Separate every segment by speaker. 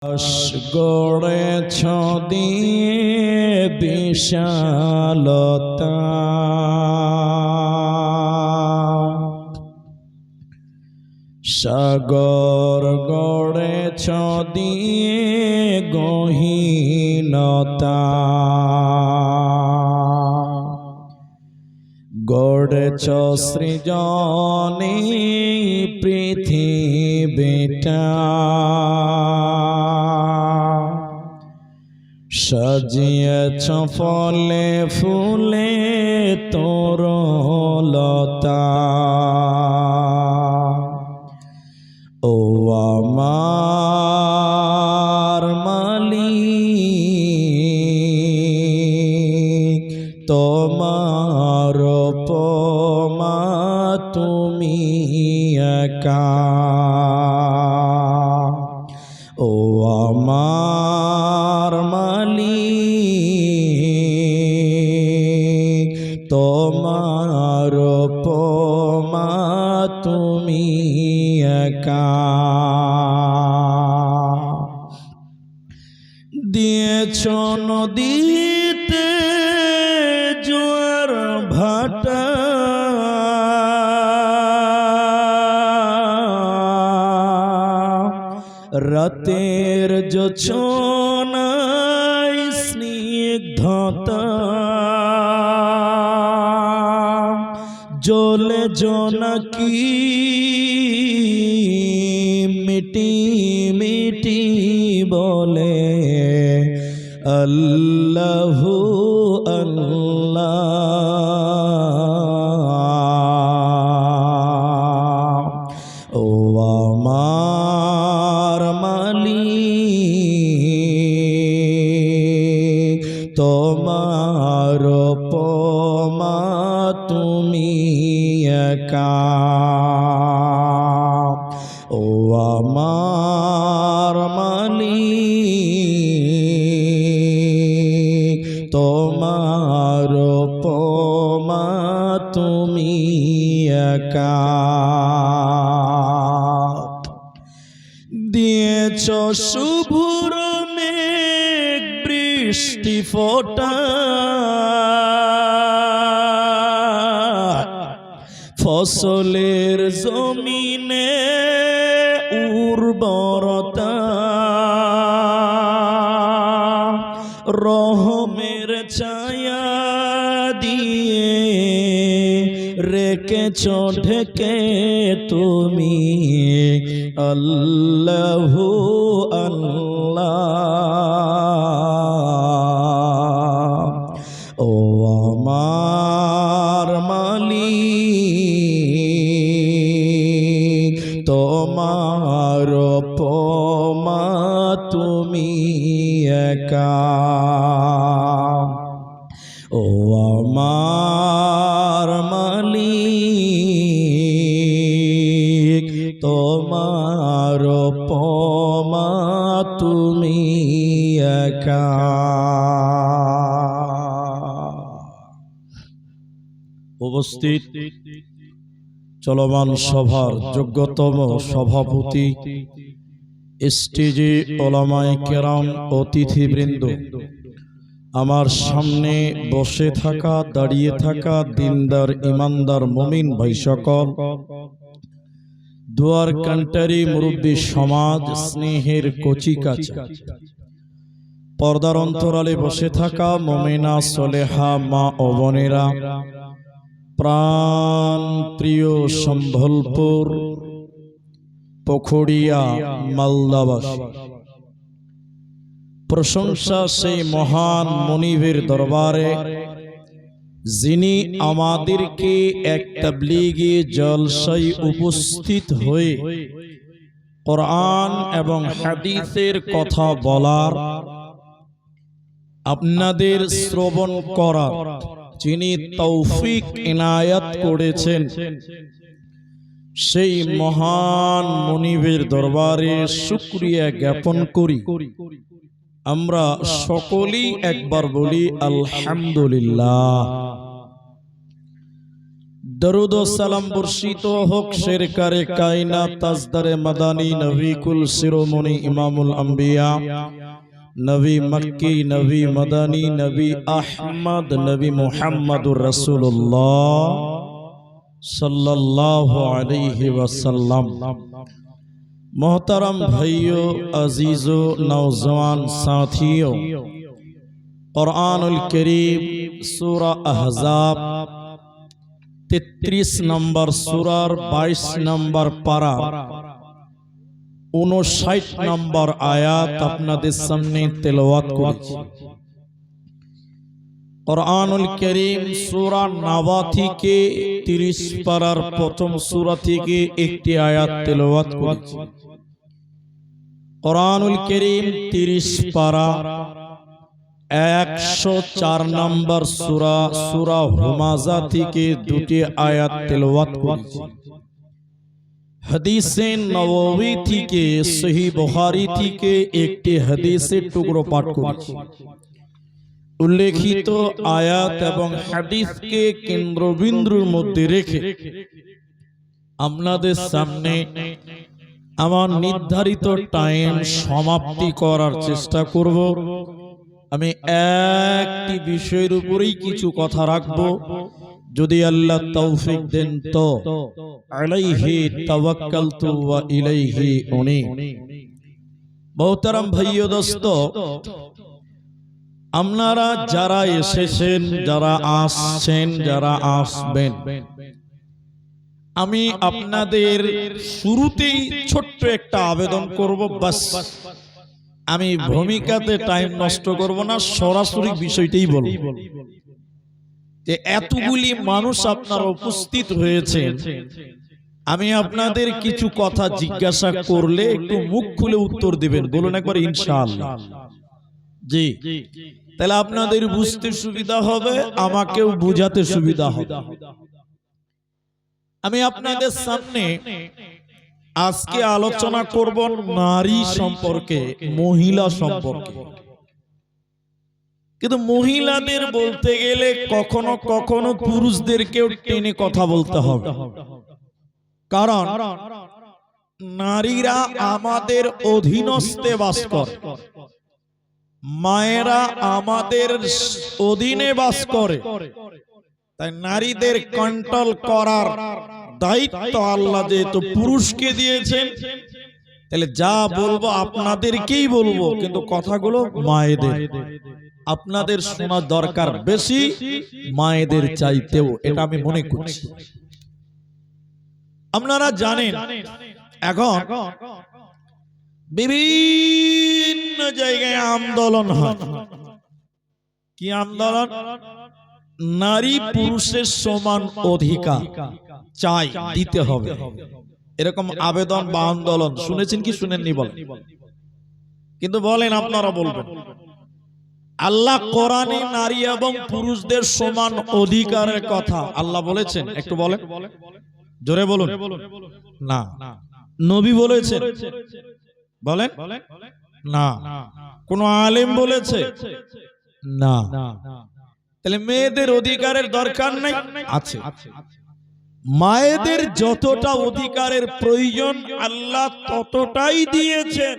Speaker 1: গড়েছ দিয়ে বিশালতা, সাগর গড়েছ দিয়ে গহীনতা, গড়েছ সৃজনে পৃথিবীটা, সাজিয়েছ ফলে ফুলে তরুলতা। ও আমার মালিক, তোমার উপমা তুমি একা। ও আমার মালিক, তোমার উপমা তুমি একা। দিয়েছ নদীতে জোয়ার ভাটা, রাতের জোছনায় স্নিগ্ধতা, জ্বলে জোনাকি মিটি মিটি বলে আল্লাহু আল্লাহ। ও আমার মালিক, তোমার উপমা তুমি একা। ও আমার মালিক, তোমার উপমা তুমি একা। দিয়েছ শুভ্র মেঘ বৃষ্টি ফোঁটা, ফসলের জমিনে উর্বরতা, রহমের ছায়া দিয়ে রেখেছ ঢেকে তুমি আল্লাহু আল্লাহ। ও আমার মালিক, তোমার উপমা তুমি একা। ও আমার মালিক, তোমার উপমা তুমি একা। উপস্থিত চলমান সভার যোগ্যতম সভাপতি, স্টেজে ওলামায়ে কেরাম, অতিথিবৃন্দ, আমার সামনে বসে থাকা, দাঁড়িয়ে থাকা দিনদার ইমানদার মুমিন ভাই সকল, দুয়ার কান্টারি মুরব্বী সমাজ, স্নেহের কচিকাচা, পর্দার অন্তরালে বসে থাকা মুমিনা সলেহা মা ও বোনেরা, প্রাণ প্রিয় সম্বলপুর পুখুরিয়া মালদাবাসী, প্রশংসা সেই মহান মুনিবের দরবারে যিনি আমাদেরকে এক তাবলীগী জলসায় উপস্থিত হয়ে কোরআন এবং হাদিসের কথা বলার, আপনাদের শ্রবণ করার যিনি তৌফিক ইনায়াত করেছেন, সেই মহান মুনিবের দরবারে শুকরিয়া জ্ঞাপন করি। আমরা সকলেই একবার বলি আলহামদুলিল্লাহ। दरूद व सलाम बर्षित होक शेरकारे कायनात ताजदारे मदानी नबी कुल शिरोमणि इमामुल अंबिया नबी मक्की नबी मदानी नबी अहमद नबी मुहम्मदुर रसूलुल्लाह सल्लल्लाहु अलैहि वसल्लम। मोहतरम भाइयों, अजीजों, नौजवान साथियों, कुरानुल करीम सूरा अहज़ाब 33 नंबर सूरार 22 नंबर पारा 59 नंबर आयात আপনাদের সামনে তেলাওয়াত করেছি। কুরআনুল কারীম সূরা নাবা থেকে 30 পারার প্রথম সূরা থেকে একটি আয়াত তেলাওয়াত করেছি। কুরআনুল কারীম 30 পারা 104 নম্বর সূরা সূরা হুমাযা থেকে দুটি আয়াত তেলাওয়াত করেছি। হাদিসে নববী থেকে সহিহ বুখারী থেকে একটি হাদিসের টুকরো পাঠ করেছি। উল্লেখিত আয়াত এবং হাদিসকে কেন্দ্রবিন্দুর মধ্যে রেখে আপনাদের সামনে আমার নির্ধারিত টাইম সমাপ্তি করার চেষ্টা করব। আমি একটি বিষয়ের উপরেই কিছু কথা রাখবো, যদি আল্লাহ তৌফিক দেন তো। আলাইহি তাওয়াক্কালতু ওয়া ইলাইহি উনীব। মোহতারাম ভাইও দোস্ত, আপনারা যারা এসেছেন, যারা আসছেন, যারা আসবেন, আমি আপনাদের শুরুতেই ছোট্ট একটা আবেদন করব। বাস, আমি ভূমিকাতে টাইম নষ্ট করব না, সরাসরি বিষয়টাই বলব যে এতগুলি মানুষ আপনারা উপস্থিত হয়েছেন, আমি আপনাদের কিছু কথা জিজ্ঞাসা করলে একটু মুখ খুলে উত্তর দিবেন। বলুন একবার ইনশাআল্লাহ। জি, তাহলে আপনাদের বুঝতে সুবিধা হবে, আমাকেও বুঝাতে সুবিধা হবে। আমি আপনাদের সামনে আজকে আলোচনা করব নারী সম্পর্কে, মহিলা সম্পর্কে। কিন্তু মহিলাদের বলতে গেলে কখনো কখনো পুরুষদেরকেও টেনে কথা বলতে হবে, কারণ নারীরা আমাদের অধীনস্থে বাস করে, মায়েরা আমাদের অধীনে বাস করে। তাই নারীদের কন্ট্রোল করার দায়িত্ব আল্লাহ যেহেতু পুরুষকে দিয়েছেন, তাহলে যা বলবো আপনাদেরকেই বলবো, কিন্তু কথাগুলো মায়েদের। আপনাদের শোনা দরকার বেশি মায়েদের চাইতেও, এটা আমি মনে করছি। আপনারা জানেন এখন বিভিন্ন জায়গায় আন্দোলন হয়। কি আন্দোলন? নারী পুরুষের সমান অধিকার চাই, দিতে হবে, এরকম আবেদন বা আন্দোলন শুনেছেন কি শুনেননি বলেন? কিন্তু বলেন, আপনারা বলবেন আল্লাহ কোরআনে নারী এবং পুরুষদের সমান অধিকারের কথা আল্লাহ বলেছেন? একটু বলেন, জোরে বলুন না। নবী বলেছেন? বলেন না। কোন আলেম বলেছে? না। তাহলে মেয়েদের অধিকারের দরকার নেই? আছে। মায়েদের যতটা অধিকারের প্রয়োজন আল্লাহ ততটাই দিয়েছেন।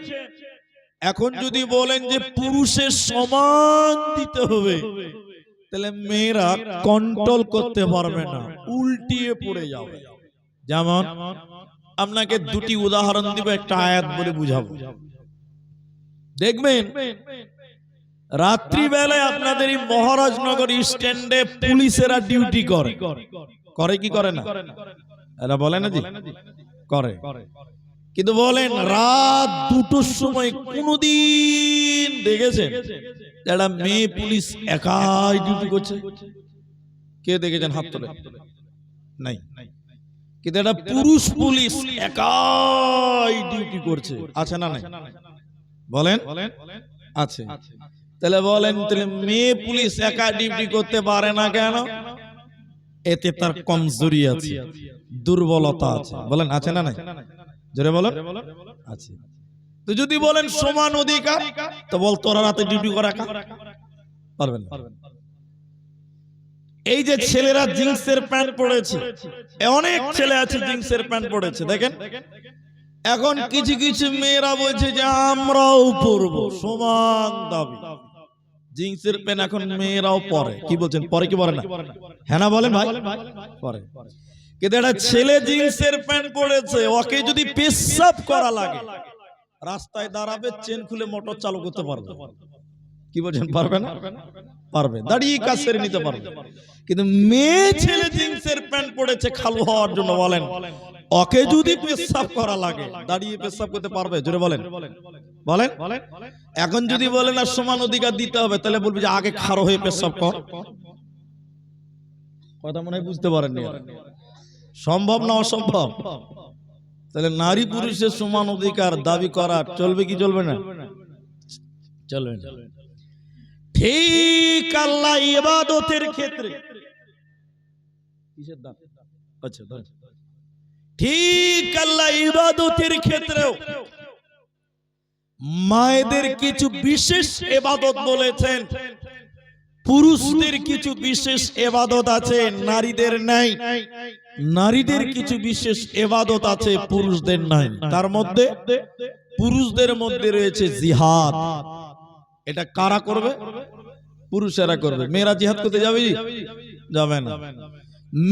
Speaker 1: এখন যদি বলেন যে পুরুষের সমান দিতে হবে, তাহলে মেয়েরা কন্ট্রোল করতে পারবে না, উল্টিয়ে পড়ে যাবে। যেমন আপনাকে দুটি উদাহরণ দিব, একটা আয়াত বলে বুঝাবো। দেখবেন রাত্রিবেলায় আপনাদের এই মহারাজনগর স্ট্যান্ডে পুলিশেরা ডিউটি করে, করে কি করে না? এরা বলে না জি করে। কিন্তু বলেন রাত 2টোর সময় কোনদিন দেখেছেন একটা মেয়ে পুলিশ একাই ডিউটি করছে? কে দেখেছেন? হাত তোলে। নাই। কিন্তু একটা পুরুষ পুলিশ একাই ডিউটি করছে, আছে না নাই? বলেন আছে। তাহলে বলেন, তাহলে মেয়ে পুলিশ একা ডিউটি করতে পারে না কেন? এতে তার কমজোরি আছে, দুর্বলতা আছে। বলেন আছে না নাই? জোরে বলেন আছে। তো যদি বলেন সমান অধিকার, তো বল তোরা রাতে ডিউটি করা পারবেন না। এই যে ছেলেরা জিন্সের প্যান্ট পরেছে, অনেক ছেলে আছে জিন্সের প্যান্ট পরেছে, দেখেন এখন কিছু কিছু মেয়েরা বলছে যে আমরাও পরবো, সমান দাবি। জিন্সের প্যান্ট এখন মেয়েরাও পরে, কি বলছেন পরে কি পরে না? হ্যাঁ না বলেন ভাই, পরে। কিন্তু একটা ছেলে জিন্সের প্যান্ট পরেছে, ওকে যদি পেশাব করা লাগে রাস্তায় দাঁড়াবে, চেন খুলে মোটর চালু করতে পারবে, কি বলছেন পারবে না? পারবে, দাঁড়িয়ে কাজ সেরে নিতে পারবে। কিন্তু মেয়ে ছেলে জিন্সের প্যান্ট পরেছে খালু হওয়ার জন্য, বলেন ওকে যদি পেশাব করা লাগে দাঁড়িয়ে পেশাব করতে পারবে? জোরে বলেন, বলেন। এখন যদি বলেন আর সমান অধিকার দিতে হবে, তাহলে বলবে যে আগে খাড়ো হয়ে পেশাব কর। কথা মনে হয় বুঝতে পারেননি। সম্ভব না অসম্ভব? তাহলে নারী পুরুষের সমান অধিকার দাবি করা চলবে কি চলবে না? চলবে না। ঠিক আল্লাহ ইবাদতের ক্ষেত্রে, আচ্ছা ঠিক আল্লাহ ইবাদতের ক্ষেত্রেও মায়েদের কিছু বিশেষ ইবাদত বলেছেন, পুরুষদের কিছু বিশেষ ইবাদত আছে নারীদের নাই, নারীদের কিছু বিশেষ ইবাদত আছে পুরুষদের নাই। তার মধ্যে পুরুষদের মধ্যে রয়েছে জিহাদ। এটা কারা করবে? পুরুষেরা করবে। মেয়েরা জিহাদ করতে যাবে? যাবে না।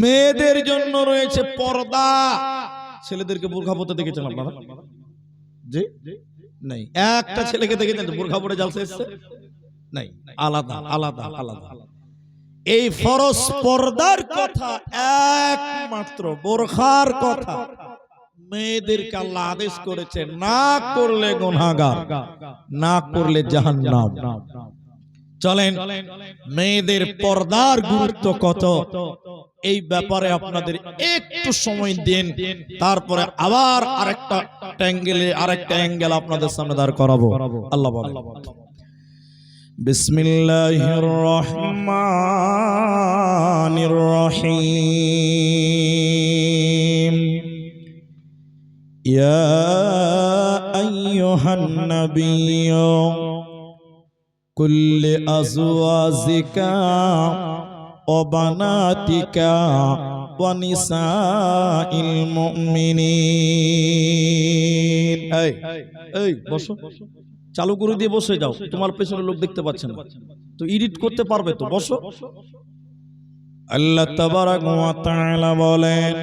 Speaker 1: মেয়েদের জন্য রয়েছে পর্দা। ছেলেদেরকে বোরখা পরতে দেখেছেন আপনারা? জি নাই। একটা ছেলেকে দেখেছেন বোরখা পরে জালসা এসেছে? নাই, আলাদা আলাদা আলাদা। এই ফরজ পর্দার কথা, একমাত্র বোরখার কথা মেয়েদেরকে আল্লাহ আদেশ করেছে, না করলে গুনাহগার, না করলে জাহান্নাম। চলেন মেয়েদের পর্দার গুরুত্ব কত এই ব্যাপারে আপনাদের একটু সময় দিন, তারপরে আবার আরেকটা অ্যাঙ্গেল আপনাদের সামনে দাঁড় করাবো। আল্লাহ বলেন, বিসমিল্লাহির রহমানির রহিম, ইয়া আইয়ুহান নাবিয়্যু কুল্লি আজওয়াজিকা ওয়া বানাতিকা ওয়া নিসাইল মুমিনিন। এই বসো, চালু করে দিয়ে বসে যাও, তোমার পেছনে লোক দেখতে পাচ্ছেন না তো, এডিট করতে পারবে তো, বসো। আল্লাহ তাবারাক ওয়া তাআলা বলেন,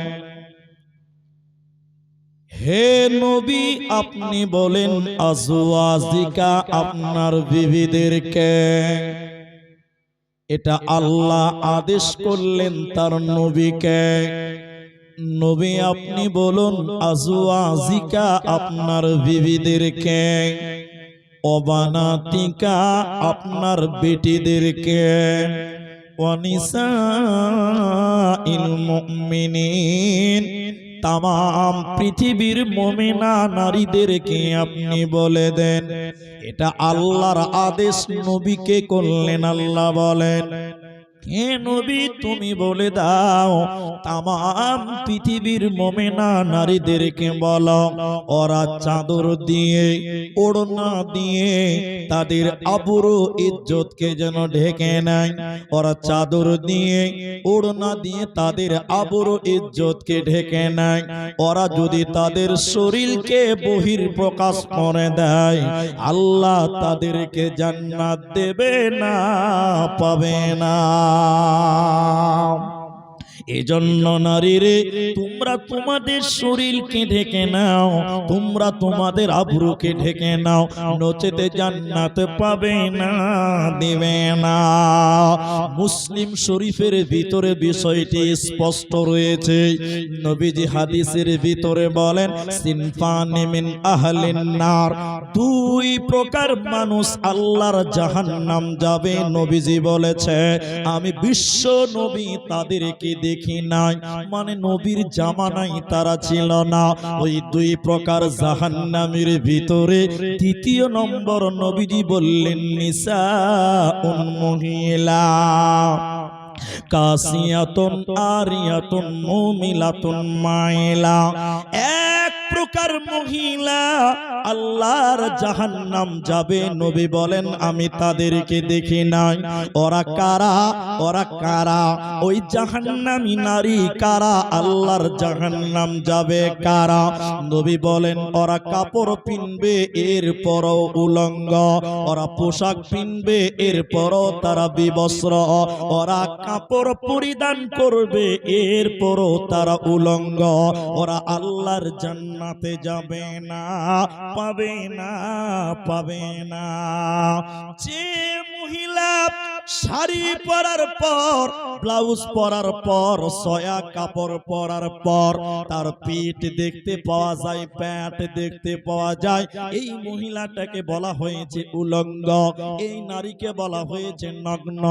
Speaker 1: হে নবী আপনি বলেন আজওয়াজিকা আপনার বিবিদেরকে। এটা আল্লাহ আদেশ করলেন তার নবীকে। নবী আপনি বলুন আজওয়াজিকা আপনার বিবিদেরকে, অবানাতিকা আপনার বেটিদেরকে, ওয়ানিসাইল মুমিনিন তামাম পৃথিবীর মুমিনা নারীদেরকে আপনি বলে দেন। এটা আল্লাহর আদেশ নবীকে করলেন। আল্লাহ বলেন, হে নবী তুমি বলে দাও তামাম পৃথিবীর মুমিনা নারীদেরকে বলো, ওরা চাদর দিয়ে ওড়না দিয়ে তাদের আবরু ইজ্জতকে যেন ঢেকে নেয়। ওরা চাদর দিয়ে ওড়না দিয়ে তাদের আবরু ইজ্জতকে ঢেকে নেয়। ওরা যদি তাদের শরীরকে বহির প্রকাশ করে দেয়, আল্লাহ তাদেরকে জান্নাত দেবে না, পাবে না। এজন্য নারীরে তোমরা তোমাদের শরীরকে ঢেকে নাও, তোমরা তোমাদের আবরুকে ঢেকে নাও, নচেতে জান্নাত পাবে না, দিবে না। মুসলিম শরীফের ভিতরে বিষয়টি স্পষ্ট রয়েছে। নবীজি হাদিসের ভিতরে বলেন, সিনফানি মিন আহলিন নার, দুই প্রকার মানুষ আল্লাহর জাহান্নাম যাবে। নবীজি বলেছে আমি বিশ্ব নবী তাদেরকে দেখি নাই, মানে নবীর জামানায় তারা ছিল না। ওই দুই প্রকার জাহান্নামের ভিতরে তৃতীয় নম্বর নবীজি বললেন নিসাউন, মহিলা, কাসিয়াতুন আরিয়াতুন মুমিলাতুন মাইলা। এক প্রকার মহিলা আল্লাহর জাহান্নাম যাবে। নবী বলেন আমি তাদেরকে দেখি নাই। ওরা কারা? ওরা কারা? ওই জাহান্নামী নারী কারা? আল্লাহর জাহান্নাম যাবে কারা? নবী বলেন ওরা কাপড় পিনবে এরপরও উলঙ্গ, ওরা পোশাক পিনবে এরপরও তারা বিবস্ত্র, ওরা কাপড় পরিধান করবে এরপরও তারা উলঙ্গ। ওরা আল্লাহর জান্নাতে যাবে না, পাবে না, পাবে না। যে মহিলা শাড়ি পরার পর, ব্লাউজ পরার পর, সয়া কাপড় পরার পর তার পিঠ দেখতে পাওয়া যায়, প্যান্ট দেখতে পাওয়া যায়, এই মহিলাটাকে বলা হয়েছে উলঙ্গ। এই নারীকে বলা হয়েছে নগ্ন।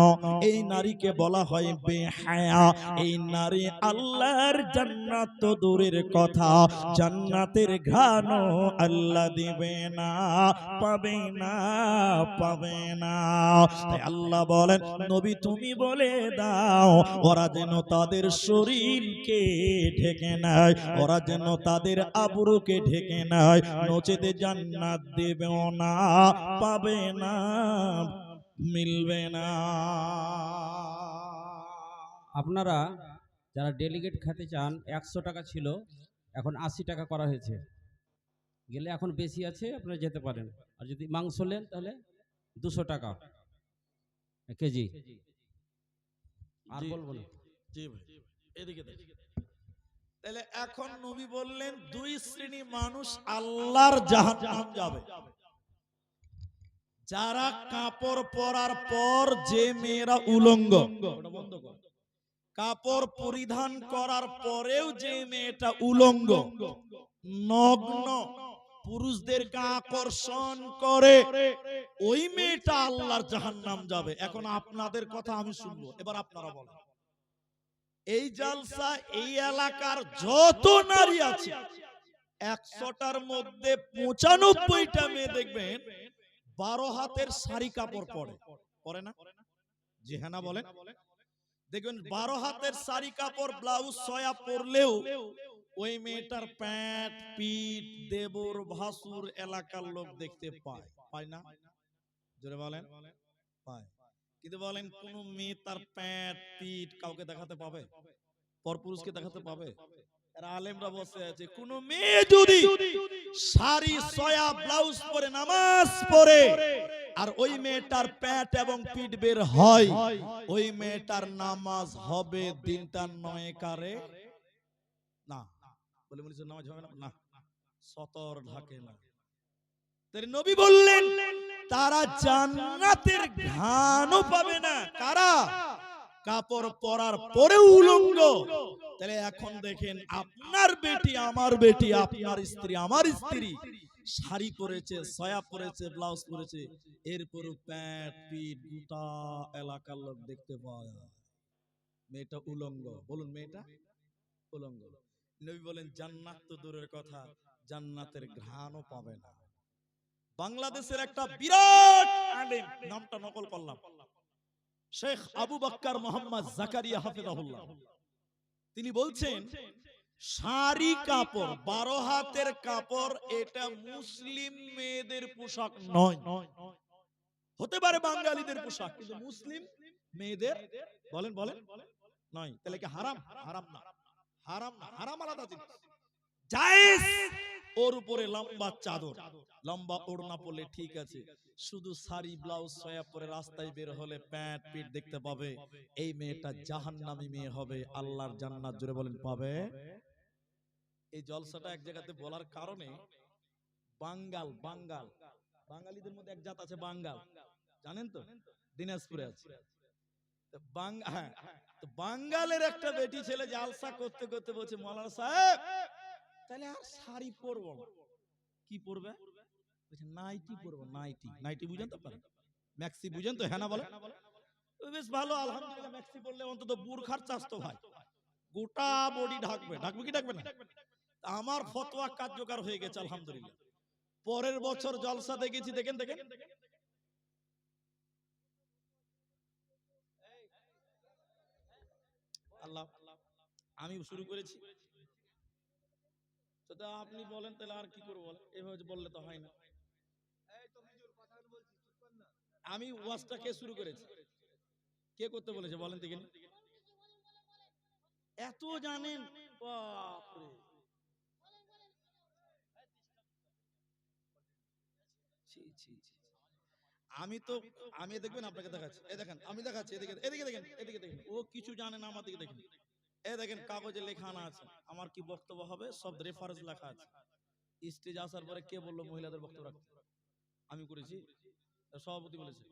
Speaker 1: এই নারীকে বলা হয় বেহায়া। এই নারী আল্লাহর জান্নাত তো দূরের কথা, জান্নাতের ঘ্রাণও আল্লাহ দিবে না, পাবে না, পাবে না। তাই আল্লাহ বলেন নবী তুমি বলে দাও ওরা যেন তাদের শরীরকে ঢেকে নেয়, ওরা যেন তাদের আবরুকে ঢেকে নেয়, নচেতে জান্নাত দেবেও না, পাবে না, মিলবে না।
Speaker 2: আপনারা যারা ডেলিগেট খেতে চান 100 টাকা ছিল, এখন 80 টাকা করা হয়েছে। গেলে এখন বেশি আছে, আপনারা যেতে পারেন। আর যদি মাংস নেন তাহলে 200 টাকা কেজি। আর বলবো না।
Speaker 1: জি ভাই, এদিকে দেখেন। তাহলে এখন নবী বললেন দুই শ্রেণী মানুষ আল্লাহর জাহান্নাম যাবে। যারা কাপড় পরার পর যে মেয়েরা উলঙ্গ, কাপড় পরিধান করার পরেও যে মেয়েটা উলঙ্গ নগ্ন পুরুষদেরকে আকর্ষণ করে, ওই মেয়েটা আল্লাহর জাহান্নাম যাবে। এখন আপনাদের কথা আমি শুনবো, এবার আপনারা বলেন এই জালসা এই এলাকার যত নারী আছে 100টার মধ্যে 95টা মেয়ে দেখবেন 12 হাতের শাড়ি কাপড় পরে, পরে না? জি হ্যাঁ না বলেন? দেখবেন 12 হাতের শাড়ি কাপড় ব্লাউজ সয়া পরলেও ওই মেয়েটার প্যান্ট পিঠ দেবর ভাসুর এলাকার লোক দেখতে পায়, পায় না? জোরে বলেন পায়। কিন্তু বলেন কোন মেয়ে তার প্যান্ট পিঠ কাউকে দেখাতে পাবে? পরপুরুষকে দেখাতে পাবে? এরা আলেমরা বসে আছে, কোন মেয়ে যদি শাড়ি সয়া ব্লাউজ পরে নামাজ পড়ে আর ওই মেয়েটার প্যান্ট এবং পিঠ বের হয়, ওই মেয়েটার নামাজ হবে দিনটা 9 কারে না। বলে বলেছে নামাজ হবে না, না সতর ঢাকে না। তাই নবী বললেন তারা জান্নাতের ঘ্রাণও পাবে না। কারা? কাপড় পরার পরে উলঙ্গ। তাহলে এখন দেখেন আপনার বেটি আমার বেটি, আপনার স্ত্রী আমার স্ত্রী শাড়ি পরেছে, সয়া পরেছে, ব্লাউজ পরেছে, এরপর প্যান্ট পিঠ গোটা এলাকার লোক দেখতে পাওয়া যায়, মেয়েটা উলঙ্গ। বলুন মেয়েটা উলঙ্গ। নবী বলেন জান্নাত তো দূরের কথা, জান্নাতের ঘ্রাণও পাবে না। বাংলাদেশের একটা বিরাট আলেম, নামটা নকল করলাম, শেখ আবু বকর মোহাম্মদ জাকারিয়া হাফেজাহুল্লাহ, তিনি বলছেন শাড়ি কাপড় 12 হাতের কাপড় এটা মুসলিম মেয়েদের পোশাক নয়। হতে পারে বাঙালিদের পোশাক, কিন্তু মুসলিম মেয়েদের বলেন বলেন নয়। তাহলে কি হারাম? হারাম না, হারাম না, হারাম আলাদা জিনিস। জায়েজ ওর উপরে লম্বা চাদর লম্বা ওড়না পরলে ঠিক আছে, শুধু শাড়ি ব্লাউজ সয়া পরে রাস্তায় বের হলে প্যান্ট পিঠ দেখতে পাবে, এই মেয়েটা জাহান্নামী মেয়ে হবে, আল্লাহর জান্নাত জোরে বলেন পাবে। এই জলসাটা এক জায়গাতে বলার কারণে বাঙ্গাল বাঙ্গাল বাঙালিদের মধ্যে এক জাত আছে বাঙ্গাল, জানেন তো? দিনাজপুরে আছে বাঙ্গালের একটা বেটি ছেলে জালসা করতে করতে বলছে মৌলানা সাহেব তাহলে আর শাড়ি পরবো না, কি পরবে? বলছে নাইটি পরবো। নাইটি, নাইটি বুঝেন তো? পারেন ম্যাক্সি বুঝেন তো? হ্যাঁ না বলে? বেশ ভালো আলহামদুলিল্লাহ, ম্যাক্সি পরলে অন্তত বুরখার চাষ তো ভাই, গোটা বডি ঢাকবে। ঢাকবে কি ঢাকবে না? আমার ফতোয়া কার্যকর হয়ে গেছে আলহামদুলিল্লাহ। পরের বছর জলসা দেখেছি, দেখেন দেখেন আল্লাহ, আমি শুরু করেছি তো তা আপনি বলেন তাহলে আর কি করবো বলেন, এভাবে বললে তো হয় না। আমি ওয়াজটা কে শুরু করেছি, কে করতে বলেছে বলেন দেখি। এত জানেন, বাপরে। ছি, ছি, ছি। আমি দেখবেন আপনাকে দেখাচ্ছি, এই দেখেন আমি দেখাচ্ছি, এদিকে এদিকে দেখেন, এদিকে দেখেন, ও কিছু জানে না, আমার দিকে দেখেন। এই দেখেন কাগজে লেখা আনা আছে, আমার কি বক্তব্য হবে সব রেফারেন্স লেখা আছে। স্টেজ আসার পরে কে বললো মহিলাদের বক্তব্য রাখতে? আমি করেছি? সভাপতি বলেছে।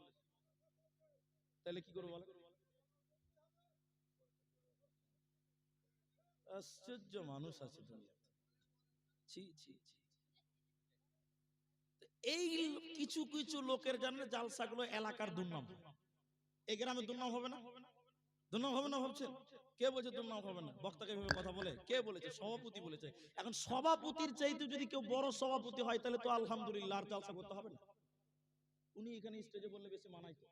Speaker 1: তাহলে কি করবো বলেন? আশ্চর্য মানুষ আছে দুনিয়াতে। ছি, ছি, ছি। এই কিছু কিছু লোকের জন্য জালসাগুলো এলাকার দুর্নাম। এই গ্রামের দুর্নাম হবে না? দুর্নাম হবে না ভাবছেন? কে বলছে দুর্নাম হবে না? বক্তাকে ভেবে কথা বলে কে বলেছে? সভাপতি বলেছে। এখন সভাপতির চাইতে যদি কেউ বড় সভাপতি হয় তাহলে তো আলহামদুলিল্লাহ, আর জালসা করতে হবে না। উনি এখানে স্টেজে বললে বেশি মানায় তো।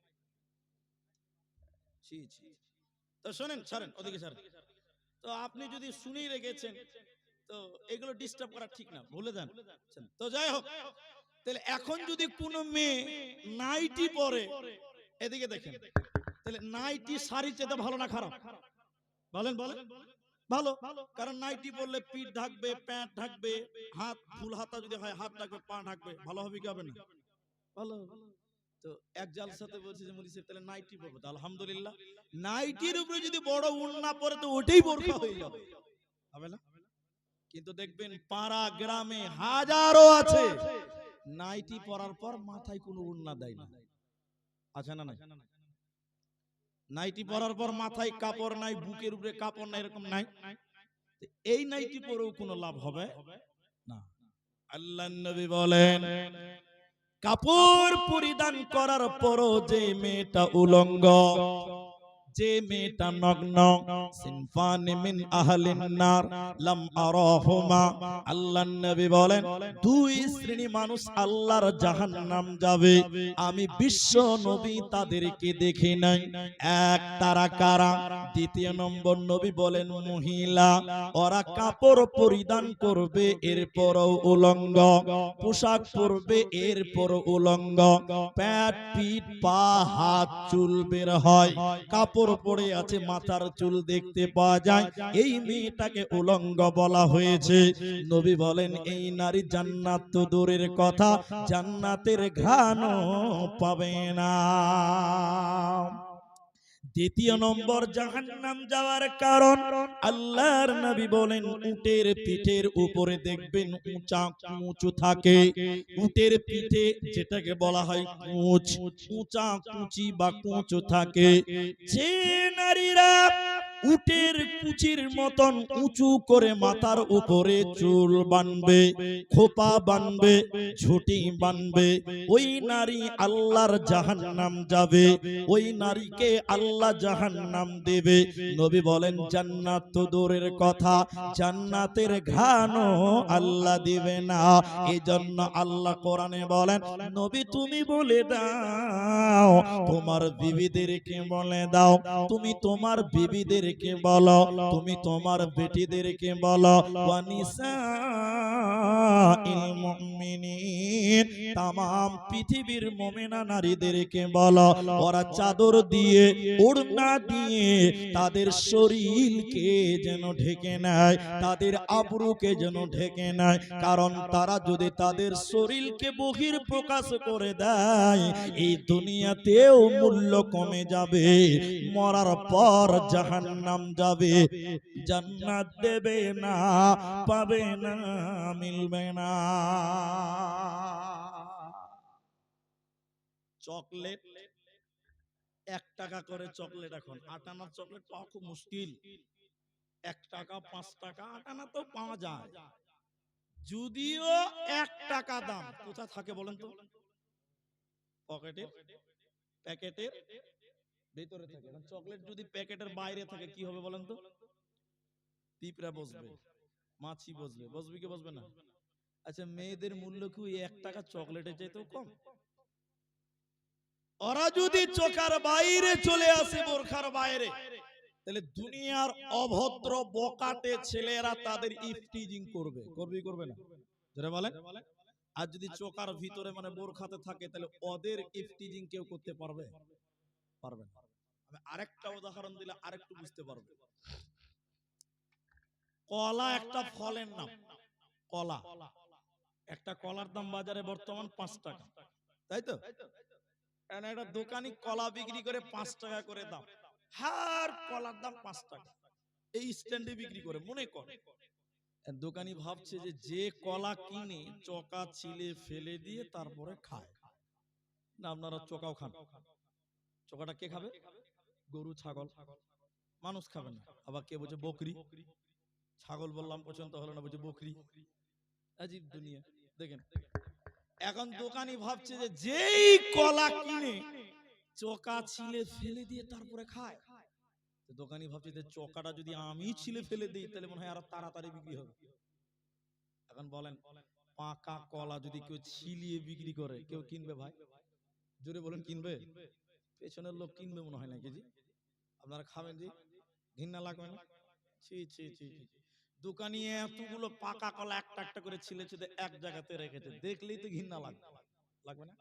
Speaker 1: ছি, ছি। তো শোনেন, ছাড়েন ওদিকে ছাড়েন। তো আপনি যদি শুনেই রেখেছেন তো এগুলো ডিস্টার্ব করা ঠিক না, ভুলে যান। তো যাই হোক, তাহলে এখন যদি কোনো মেয়ে নাইটি পরে, এদিকে দেখেন, তাহলে নাইটি শাড়ির চেয়ে ভালো না খারাপ? বলেন বলেন। ভালো। কারণ নাইটি পরলে পিঠ ঢাকবে, প্যান্ট ঢাকবে, হাত ফুল হাতা যদি হয় হাত ঢাকবে, পা ঢাকবে, ভালো হবে কি হবে না? ভালো। তো এক জালসাতে বলছে যে মুলি সাহেব তাহলে নাইটি পরবো, তো আলহামদুলিল্লাহ। নাইটির উপরে যদি বড় ওড়না পরে তো ওটাই বোরখা হয়ে যাবে, হবে না? কিন্তু দেখবেন পাড়া গ্রামে হাজারো আছে নাইটি পরার পর মাথায় কোনো ওড়না দেয় না, আছে না? নাই? নাইটি পরার পর মাথায় কাপড় নাই, বুকের উপরে কাপড় নাই, এরকম নাই। এই নাইটি পরেও কোনো লাভ হবে না। আল্লাহর নবী বলেন, কাপড় পরিধান করার পরও যে মেয়েটা উলঙ্গ, যে মেয়েটা নগ্ন, সিনফানি মিন আহলিন নার লাম আরাহুমা, আল্লাহর নবী বলেন দুই শ্রেণী মানুষ আল্লাহর জাহান্নাম যাবে, আমি বিশ্ব নবী তাদেরকে দেখি নাই। এক, তারা কারা? দ্বিতীয় নম্বর নবী বলেন মহিলা, ওরা কাপড় পরিধান করবে এরপরও উলঙ্গ, পোশাক পরবে এরপর উলঙ্গ, পেট পিঠ পা হাত চুল বের হয়, কাপড় পরে আছে মাথার চুল দেখতে পাওয়া যায়, এই মেয়েটাকে উলঙ্গ বলা হয়েছে। নবী বলেন এই নারী জান্নাত তো দূরের কথা, জান্নাতের ঘ্রাণও পাবে না। দ্বিতীয় নম্বর জাহান্নাম যাওয়ার কারণ, আল্লাহর নবী বলেন উটের পিঠের উপরে দেখবেন উঁচা উঁচু থাকে, উটের পিঠে যেটাকে বলা হয় কুঁচ, উঁচা কুচি বা কুঁচু থাকে। যে নারীরা উটের কুচির মতন উঁচু করে মাথার উপরে চুল বানবে, খোপা বানবে, ঝুঁটি বানবে, ওই নারী আল্লাহর জাহান্নাম যাবে, ওই নারীকে আল্লাহ জাহান্নাম দেবে। নবী বলেন জান্নাত তো দূরের কথা, জান্নাতের ঘ্রাণও আল্লাহ দিবে না। এজন্য আল্লাহ কোরআনে বলেন নবী তুমি বলে দাও, তোমার বিবিদেরকে বলে দাও, তুমি তোমার বিবিদেরকে বলো, তুমি তোমার বেটিদেরকে বলো, ওয়ানিসাইল মুমিনিন, তামাম পৃথিবীর মুমিনা নারীদেরকে বলো ওরা চাদর দিয়ে ওড়না দিয়ে তাদের শরীরকে যেন ঢেকে নেয়, তাদের আবরুকে যেন ঢেকে নেয়। কারণ তারা যদি তাদের শরীরকে বহির প্রকাশ করে দেয়, এই দুনিয়াতেও মূল্য কমে যাবে, মরার পর জাহান্নাম যাবে, জান্নাত দেবে না, পাবে না, মিলবে না। চকলেট 1 টাকা করে চকলেট, এখন 8 আনার চকলেট পাওয়া খুব মুশকিল। 1 টাকা 5 টাকা 8 আনা তো পাওয়া যায়, যদিও 1 টাকা দাম। কোথায় থাকে বলেন তো? পকেটে, প্যাকেটের ভিতরে থাকে। চকলেট যদি প্যাকেটের বাইরে থাকে কি হবে বলেন তো? পিঁপড়া বসবে, মাছি বসবে, বসবে কি বসবে না? আচ্ছা, মেয়েদের মূল্য কি 1 টাকা চকলেটের চাইতেও কম? ওরা যদি চোখের বাইরে চলে আসে, বোরখার বাইরে, তাহলে দুনিয়ার অভদ্র বকাটে ছেলেরা তাদের ইফটিজিং করবে, করবে না? যারা বলেন, আর যদি চোকার ভিতরে মানে বোরখাতে থাকে তাহলে ওদের ইফটিজিং কেউ করতে পারবে? পারবে না। আমি আরেকটা উদাহরণ দিলে আরেকটু বুঝতে পারবে। কলা একটা ফলের নাম, কলা। একটা কলার দাম বাজারে বর্তমান 5 টাকা, তাই তো? একটা দোকানি কলা বিক্রি করে 5 টাকা করে দাম, হার কলার দাম 5 টাকা, এই স্ট্যান্ডে বিক্রি করে। মনে কর দোকানি ভাবছে যে কলা কিনে চোকা ছিলে ফেলে দিয়ে তারপরে খায় না। আপনারা চোকাও খান, চোকাটা কে খাবে? গরু ছাগল, মানুষ খাবে না। আবার কে বলছে বকরি, ছাগল বললাম পছন্দ হলো না, বলছে বকরি। আজীব দুনিয়া দেখেন। এখন দোকানি ভাবছে যেই কলা কিনে চোকা ছিলে ফেলে দিয়ে তারপরে খায়, দোকানি ভাবছে যে চোকাটা যদি আমি ছিলে ফেলে দিই তাহলে মনে হয় আরো তাড়াতাড়ি বিক্রি হবে। এখন বলেন, পাকা কলা যদি কেউ ছিলিয়ে বিক্রি করে কেউ কিনবে ভাই? জোরে বলেন, কিনবে? পেছনের লোক কিনবে মনে হয় না কেজি। আপনারা খাবেন জি, ঘৃণা লাগবে না? ছি ছি ছি। দোকানি এতগুলো পাকা কলা একটা একটা করে ছিলেছে এক জায়গাতে রেখেছে, দেখলেই তো ঘৃণা লাগবে না?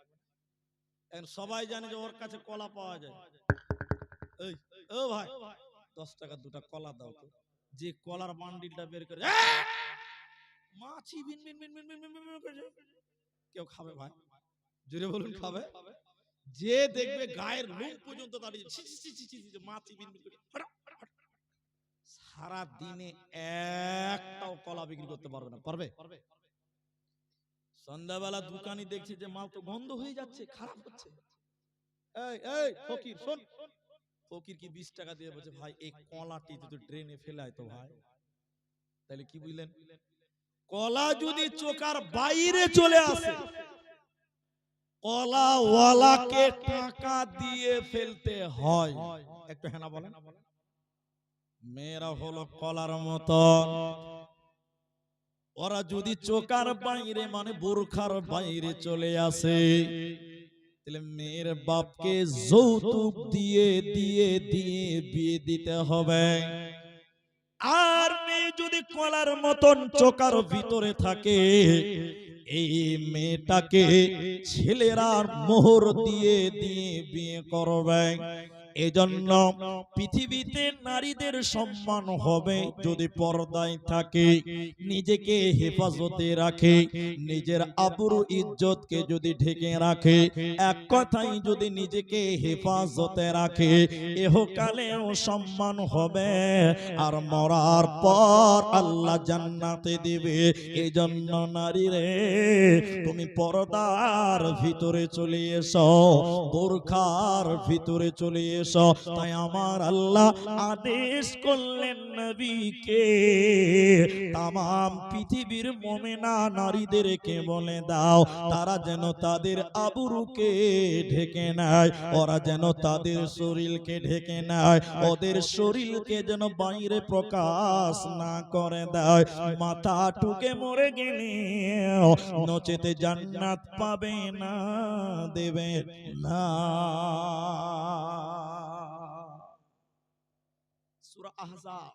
Speaker 1: এখন সবাই জানে যে ওর কাছে কলা পাওয়া যায়। এই ও ভাই, 10 টাকা দুটা কলা দাও তো। যে কলার বান্ডিলটা বের করে মাছি বিন বিন বিন বিন বিন বিন বিন করে, কেউ খাবে ভাই? জোরে বলুন, খাবে? যে দেখবে গায়ের লোম পর্যন্ত দাঁড়িয়ে ছি ছি ছি ছি ছি মাছি বিন বিন করে, সারা দিনে একটাও কলা বিক্রি করতে পারবে না। পারবে? সন্ধ্যাবেলা দোকানি দেখছে যে মাল তো বন্ধ হয়ে যাচ্ছে, খারাপ হচ্ছে। এই এই ফকির শোন, ফকির কি 20 টাকা দিয়ে বলছে ভাই এই কলাটি যদি ড্রেনে ফেলায় তো ভাই। তাহলে কি বুঝলেন? কলা যদি চোকার বাইরে চলে আসে, কলাওয়ালাকে টাকা দিয়ে ফেলতে হয়। একটু হ্যাঁ না বলেন। মেয়েরা হলো কলার মতন, ওরা যদি চোকার বাইরে মানে বোরখার বাইরে চলে আসে তাহলে মেয়ের বাপকে যৌতুক দিয়ে দিয়ে দিয়ে বিয়ে দিতে হবে। আর মেয়ে যদি কলার মতন চোকার ভিতরে থাকে, এই মেয়েটাকে ছেলেরা মোহর দিয়ে দিয়ে বিয়ে করবে। এজন্য পৃথিবীতে নারীদের সম্মান হবে যদি পর্দায় থাকে, নিজেকে হেফাজতে রাখে, নিজের আবরু ইজ্জতকে যদি ঢেকে রাখে, এক কথাই যদি নিজেকে হেফাজতে রাখে, ইহকালেও সম্মান হবে আর মরার পর আল্লাহ জান্নাতে দিবে। এজন্য নারী রে, তুমি পর্দার ভিতরে চলে এসো, বোরখার ভিতরে চলে এসো। তাই আমার আল্লাহ আদেশ করলেন নবীকে, তামাম পৃথিবীর মুমিনা নারীদেরকে বলে দাও তারা যেন তাদের আবরুকে ঢেকে নেয়, ওরা যেন তাদের শরীরকে ঢেকে নেয়, ওদের শরীরকে যেন বাইরে প্রকাশ না করে দেয়। মাথা টুকে মরে গেলে নচেতে জান্নাত পাবে না, দেবে না। সূরা আহজাব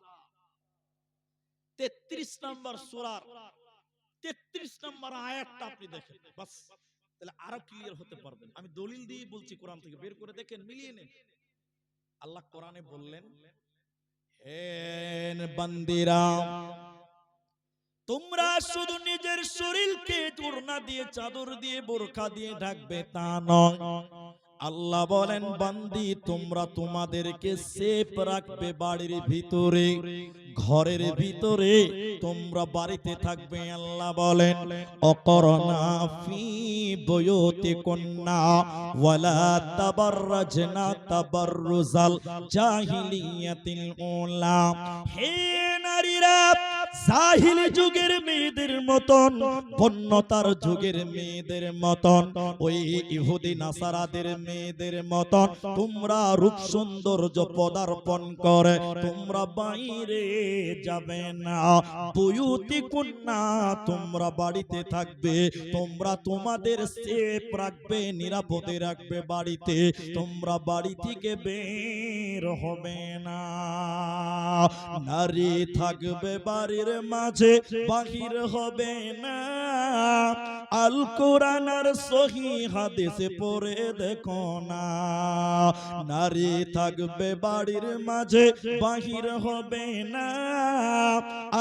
Speaker 1: 33 নম্বর সূরার 33 নম্বর আয়াতটা আপনি দেখেন, বাস তাহলে আরো ক্লিয়ার হতে পারবেন। আমি দলিল দিয়ে বলছি, কোরআন থেকে বের করে দেখেন, মিলিয়ে নেন। আল্লাহ কোরআনে বললেন, হে বান্দিরা, তোমরা শুধু নিজের শরীরকে ওড়না দিয়ে, চাদর দিয়ে, বোরকা দিয়ে ঢাকবে তা নয়। আল্লাহ বলেন, বান্দি তোমরা তোমাদেরকে সেফ রাখবে বাড়ির ভিতরে, ঘরের ভিতরে তোমরা বাড়িতে থাকবে। আল্লাহ বলেন, অকরনা ফি বুয়ুতিকুন্না ওয়ালা তাবাররাজনা তাবাররুজাল জাহিলিয়াতিল উলা। হে নারীরা, জাহিলি যুগের মেয়েদের মতন, বন্যতার যুগের মেয়েদের মতন, ওই ইহুদি নাসারাদের মেয়েদের মতন তোমরা রূপ সৌন্দর্য পদার্পণ করে তোমরা বাইরে যাবে না। বুয়ুতি কন্যা, তোমরা বাড়িতে থাকবে, তোমরা তোমাদের সেফ রাখবে, নিরাপদে রাখবে বাড়িতে, তোমরা বাড়ি থেকে বের হবে না। নারী থাকবে বাড়ির মাঝে, বাহির হবে না। আল কোরআন আর সহি হাদিসে পড়ে দেখো না। নারী থাকবে বাড়ির মাঝে, বাহির হবে না।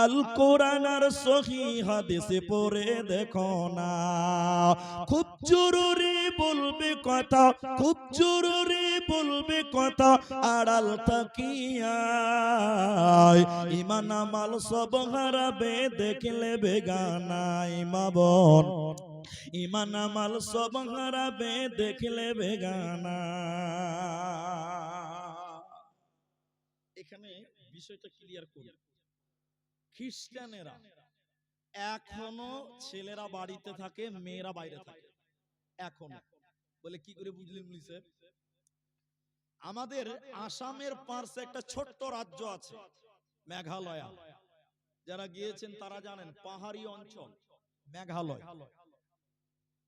Speaker 1: আল কোরআন আর সহি হাদিসে পড়ে দেখো না। খুব জরুরি বলবে কথা, খুব জরুরি বলবে কথা, আড়াল তাকিয়া ইমান আমাল সব হারাবে দেখলে বেগানা। মা বোন, ইমান আমাল সব হারাবে দেখলে বেগানা। এখানে বিষয়টা ক্লিয়ার করি। খ্রিস্টানেরা এখনো ছেলেরা বাড়িতে থাকে, মেয়েরা বাইরে থাকে এখনো। বলে কি করে বুঝলেন পুলিশে? আমাদের আসামের পাশে একটা ছোট্ট রাজ্য আছে মেঘালয়। যারা গিয়েছেন তারা জানেন, পাহাড়ি অঞ্চল মেঘালয়।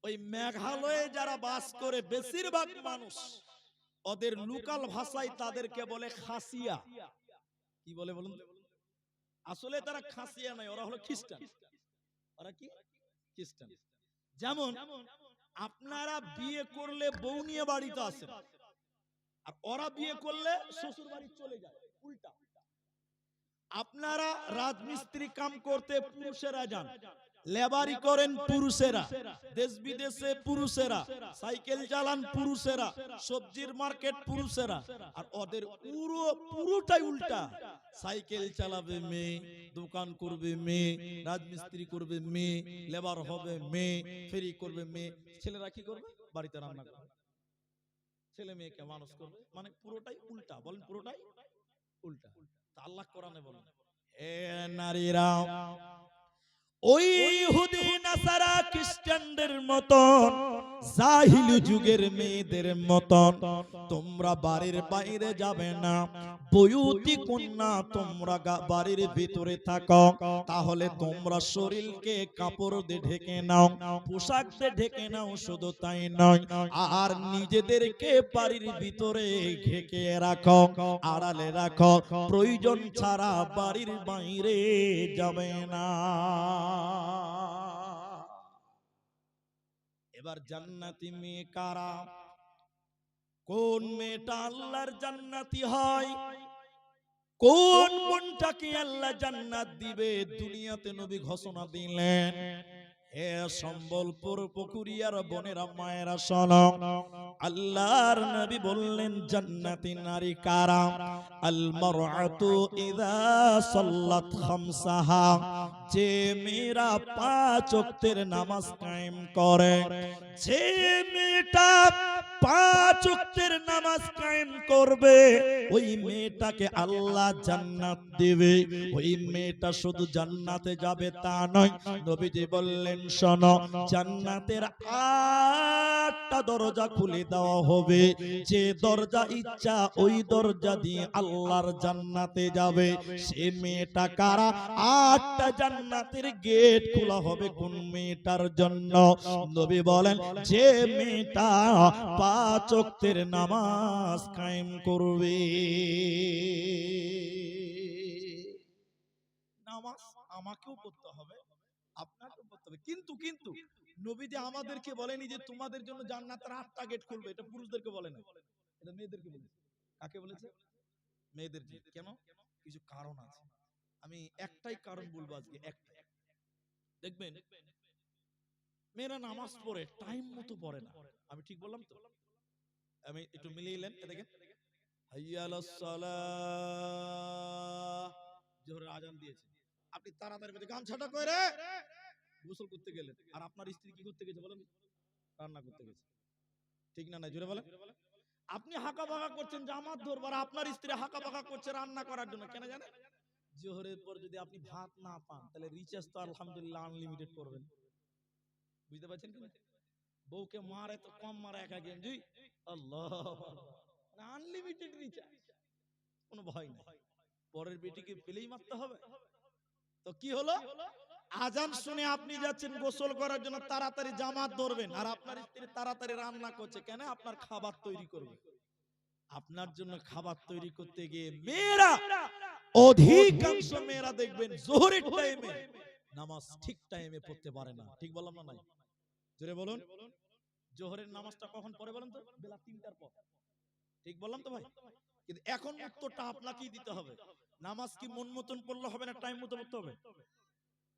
Speaker 1: ওই মেঘালয়ে যারা বাস করে বেশিরভাগ মানুষ, ওদের লোকাল ভাষায় তাদেরকে বলে খাসিয়া। কি বলে বলুন? আসলে তারা খাসিয়া নয়, ওরা হলো খ্রিস্টান। ওরা কি? খ্রিস্টান। যেমন আপনারা বিয়ে করলে বউ নিয়ে বাড়িতে আসেন, আর ওরা বিয়ে করলে শ্বশুর বাড়ি চলে যায়, উল্টা। আপনারা রাজমিস্ত্রি কাম করতে পুরুষেরা যান, লেবারি করেন পুরুষেরা, দেশ বিদেশে পুরুষেরা, সাইকেল চালান পুরুষেরা, সবজির মার্কেট পুরুষেরা। আর ওদের পুরোটাই উল্টা। সাইকেল চালাবে মেয়ে, দোকান করবে মেয়ে, রাজমিস্ত্রি করবে মেয়ে, লেবার হবে মেয়ে, ফেরি করবে মেয়ে। ছেলেরা কি করবে? বাড়িতে রান্না করবে, ছেলে মেয়েকে মানুষ করবে। মানে পুরোটাই উল্টা। বলেন পুরোটাই উল্টা। আল্লাহ কোরআনে বলেন, হে নারীরা, ওই ইহুদি নাসারা খ্রিস্টানদের মতন, জাহিলি যুগের মেয়েদের মতন তোমরা বাড়ির বাইরে যাবে না। বুয়ুতি কন্যা, তোমরা বাড়ির ভিতরে থাকো। তাহলে তোমরা শরীরকে কাপড় দিয়ে ঢেকে নাও, পোশাক দিয়ে ঢেকে নাও। শুধু তাই নয়, আর নিজেদেরকে বাড়ির ভিতরে ঢেকে রাখো, আড়ালে রাখো। প্রয়োজন ছাড়া বাড়ির বাইরে যাবে না। এবার জান্নাতি মেয়ে কারা? কোন মেয়েটা আল্লাহর জান্নাতি হয়? কোন বোনটাকে আল্লাহ জান্নাত দিবে? দুনিয়াতে নবী ঘোষণা দিলেন। হে সম্বলপুর পুকুরিয়ার বোনেরা, মায়েরা শোনো, আল্লাহর নবী বললেন জান্নাতি নারী কারা? আল মারআতু ইযা সাল্লাত খামসাহা, যে মেয়েরা 5 ওয়াক্তের নামাজ কায়েম করে। যে মেয়েটা 5 ওয়াক্তের নামাজ কায়েম করবে, ওই মেয়েটাকে আল্লাহ জান্নাত দেবে। ওই মেয়েটা শুধু জান্নাতে যাবে তা নয়, নবীজি বললেন শোনো, জান্নাতের 8টা দরজা খুলে দেওয়া হবে। যে দরজা ইচ্ছা ওই দরজা দিয়ে আল্লাহর জান্নাতে যাবে। সে মেয়েটা কারা? 8টা জান্নাতের গেট খোলা হবে কোন মেয়েটার জন্য? নবী বলেন, যে মেয়েটা 5 ওয়াক্তের নামাজ কায়েম করবে। নামাজ আমাকেও পড়তে হবে, আপনাকেও পড়তে হবে। কিন্তু কিন্তু নবীজি আমাদেরকে বলেনি যে তোমাদের জন্য জান্নাতের 8টা গেট খুলবে। এটা পুরুষদেরকে বলে না, এটা মেয়েদেরকে বলেছে। কাকে বলেছে? মেয়েদেরকে। কেন? কিছু কারণ আছে। আমি একটাই কারণ বলবো আজকে, একটাই। দেখবেন মেয়েরা নামাজ পড়ে টাইম মতো পড়ে না। আমি ঠিক বললাম তো? আমি একটু মিলিয়ে নেন। দেখেন, হাইয়া আলাস সালাহ, জোহরের আজান দিয়েছে, আপনি তাড়াতাড়ি মধ্যে গামছাটা কইরে গোসল করতে গেলেন, আর আপনার স্ত্রী কি করতে গেছে বলেন? রান্না করতে গেছে। ঠিক না? না জোরে বলেন। আপনি হাঁকা বাঁকা করছেন জামাত ধরবার, আপনার স্ত্রী হাঁকা বাঁকা করছে রান্না করার জন্য। কেন জানেন? জোহরের পর যদি আপনি ভাত না পান তাহলে রিচার্জ তো আলহামদুলিল্লাহ আনলিমিটেড করবেন। বুঝতে পারছেন কি? বউকে মারে তো কম মারে 1 গেঞ্জি, আল্লাহ আনলিমিটেড রিচার্জ, কোনো ভয় নেই। পরের বেটিকে পেলেই মারতে হবে। তো কি হলো, আজান শুনে আপনি যাচ্ছেন গোসল করার জন্য, তাড়াতাড়ি জামাত ধরবেন, আর আপনার স্ত্রী তাড়াতাড়ি রান্না করছে কেন? আপনার খাবার তৈরি করবে। আপনার জন্য খাবার তৈরি করতে গিয়ে মেয়েরা, অধিকাংশ মেয়েরা দেখবেন জোহরের টাইমে নামাজ ঠিক টাইমে পড়তে পারে না। ঠিক বললাম না নাই? জোরে বলুন। জোহরের নামাজটা কখন পড়ে বলেন তো? বেলা 3টার পর। ঠিক বললাম তো ভাই? কিন্তু এখন উত্তরটা আপনাকেই দিতে হবে। নামাজ কি মন মতন পড়লে হবে না টাইম মতো পড়তে হবে?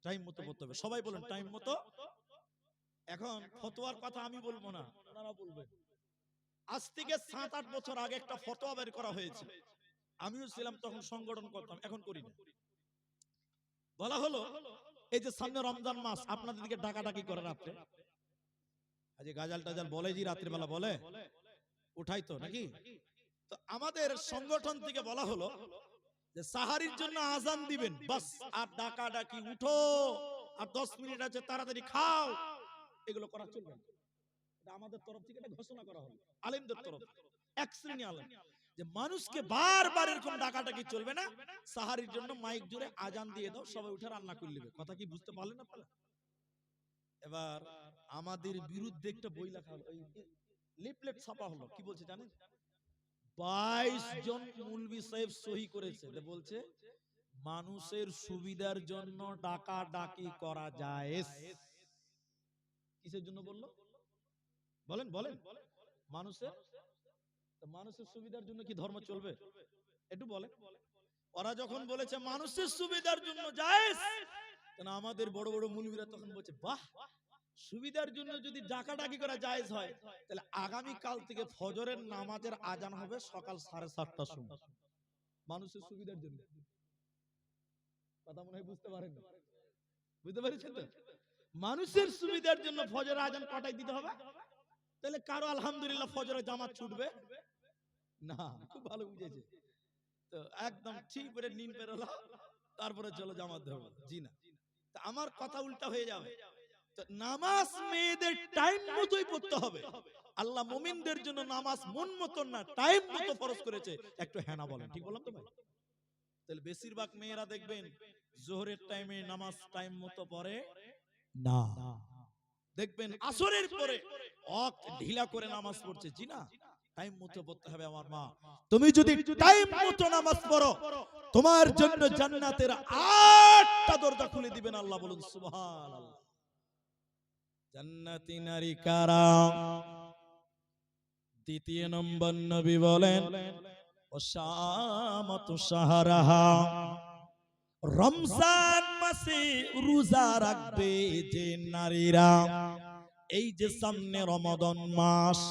Speaker 1: টাইম মতো পড়তে হবে। সবাই বলেন টাইম মতো। এখন ফতোয়ার কথা আমি বলবো না, ওনারা বলবেন। আজ থেকে 7-8 বছর আগে একটা ফতোয়া বের করা হয়েছে, আমিও ছিলাম তখন, সংগঠন করতাম, এখন করি না। বলা হলো এই যে সামনে রমজান মাস, আপনাদের দিকে ডাকাডাকি করে রাত্রে, আজ গাজাল টাজাল বলে, জি রাত্রি বেলা বলে উঠাই তো নাকি? তো আমাদের সংগঠন থেকে বলা হলো যে সাহারির জন্য আজান দিবেন, বাস, আর ডাকাডাকি উঠো আর 10 মিনিট আছে তাড়াতাড়ি খাও, এগুলো করা চলবে না। এটা আমাদের তরফ থেকে একটা ঘোষণা করা হলো, আলেমদের তরফ, এক শ্রেণী আলেম, যে মানুষকে বারবার এরকম ডাকাডাকি চলবে না, সাহারির জন্য মাইক জুড়ে আজান দিয়ে দাও, সবাই উঠে রান্না করে নেবে। কথা কি বুঝতে পারলেন আপনারা? এবার আমাদের বিরুদ্ধে একটা বই লেখা হলো, লিফলেট ছাপা হলো, কি বলছে জানেন? 22 জন মুলবি সাহেব সহি করেছে, বলছে মানুষের সুবিধার জন্য ডাকাডাকি করা জায়েজ। কিসের জন্য বললো বলেন বলেন? মানুষের সুবিধার জন্য কি ধর্ম চলবে? একটু বলেন। ওরা যখন বলেছে মানুষের সুবিধার জন্য জায়েজ, তখন আমাদের বড় বড় মুলবিরা তখন বলছে বাহ, সুবিধার জন্য যদি ডাকাডাকি করা জায়েজ হয়, তাহলে আগামী কাল থেকে ফজরের নামাজের আজান হবে সকাল 7:30টার সময়, মানুষের সুবিধার জন্য। কথা মনে হয় বুঝতে পারেন না? বুঝতে পেরেছেন তো? মানুষের সুবিধার জন্য ফজরের আজান কটায় দিতে হবে? তাহলে কারো আলহামদুলিল্লাহ ফজরের জামাত ছুটবে না। খুব ভালো বুঝেছে তো, একদম ঠিক করে নিন বেরোলো, তারপরে চলো জামাত ধরবো, জি না। তা আমার কথা উল্টা হয়ে যাবে। তো নামাজ মেয়েদের টাইম মতোই পড়তে হবে। আল্লাহ মুমিনদের জন্য নামাজ মন মতন না, টাইম মতো ফরজ করেছে। একটু হ্যাঁ না বলেন, ঠিক বললাম তো ভাই? তাহলে বেশিরভাগ মেয়েরা দেখবেন জোহরের টাইমে নামাজ টাইম মতো পড়ে না, দেখবেন আসরের পরে ঢিলা করে নামাজ পড়ছে, জি না। টাইম মতো পড়তে হবে। আমার মা, তুমি যদি টাইম মতো নামাজ পড়ো, তোমার জন্য জান্নাতের 8টা দরজা খুলে দিবেন আল্লাহ। বলুন সুবহানাল্লাহ। জান্নাতি নারী কারা? দ্বিতীয় নম্বর নবী বলেন ওয়াসামাতু শাহরাহা, রমজান মাসে রোজা রাখবে যে নারীরা। এই যে সামনে রমাদান মাস,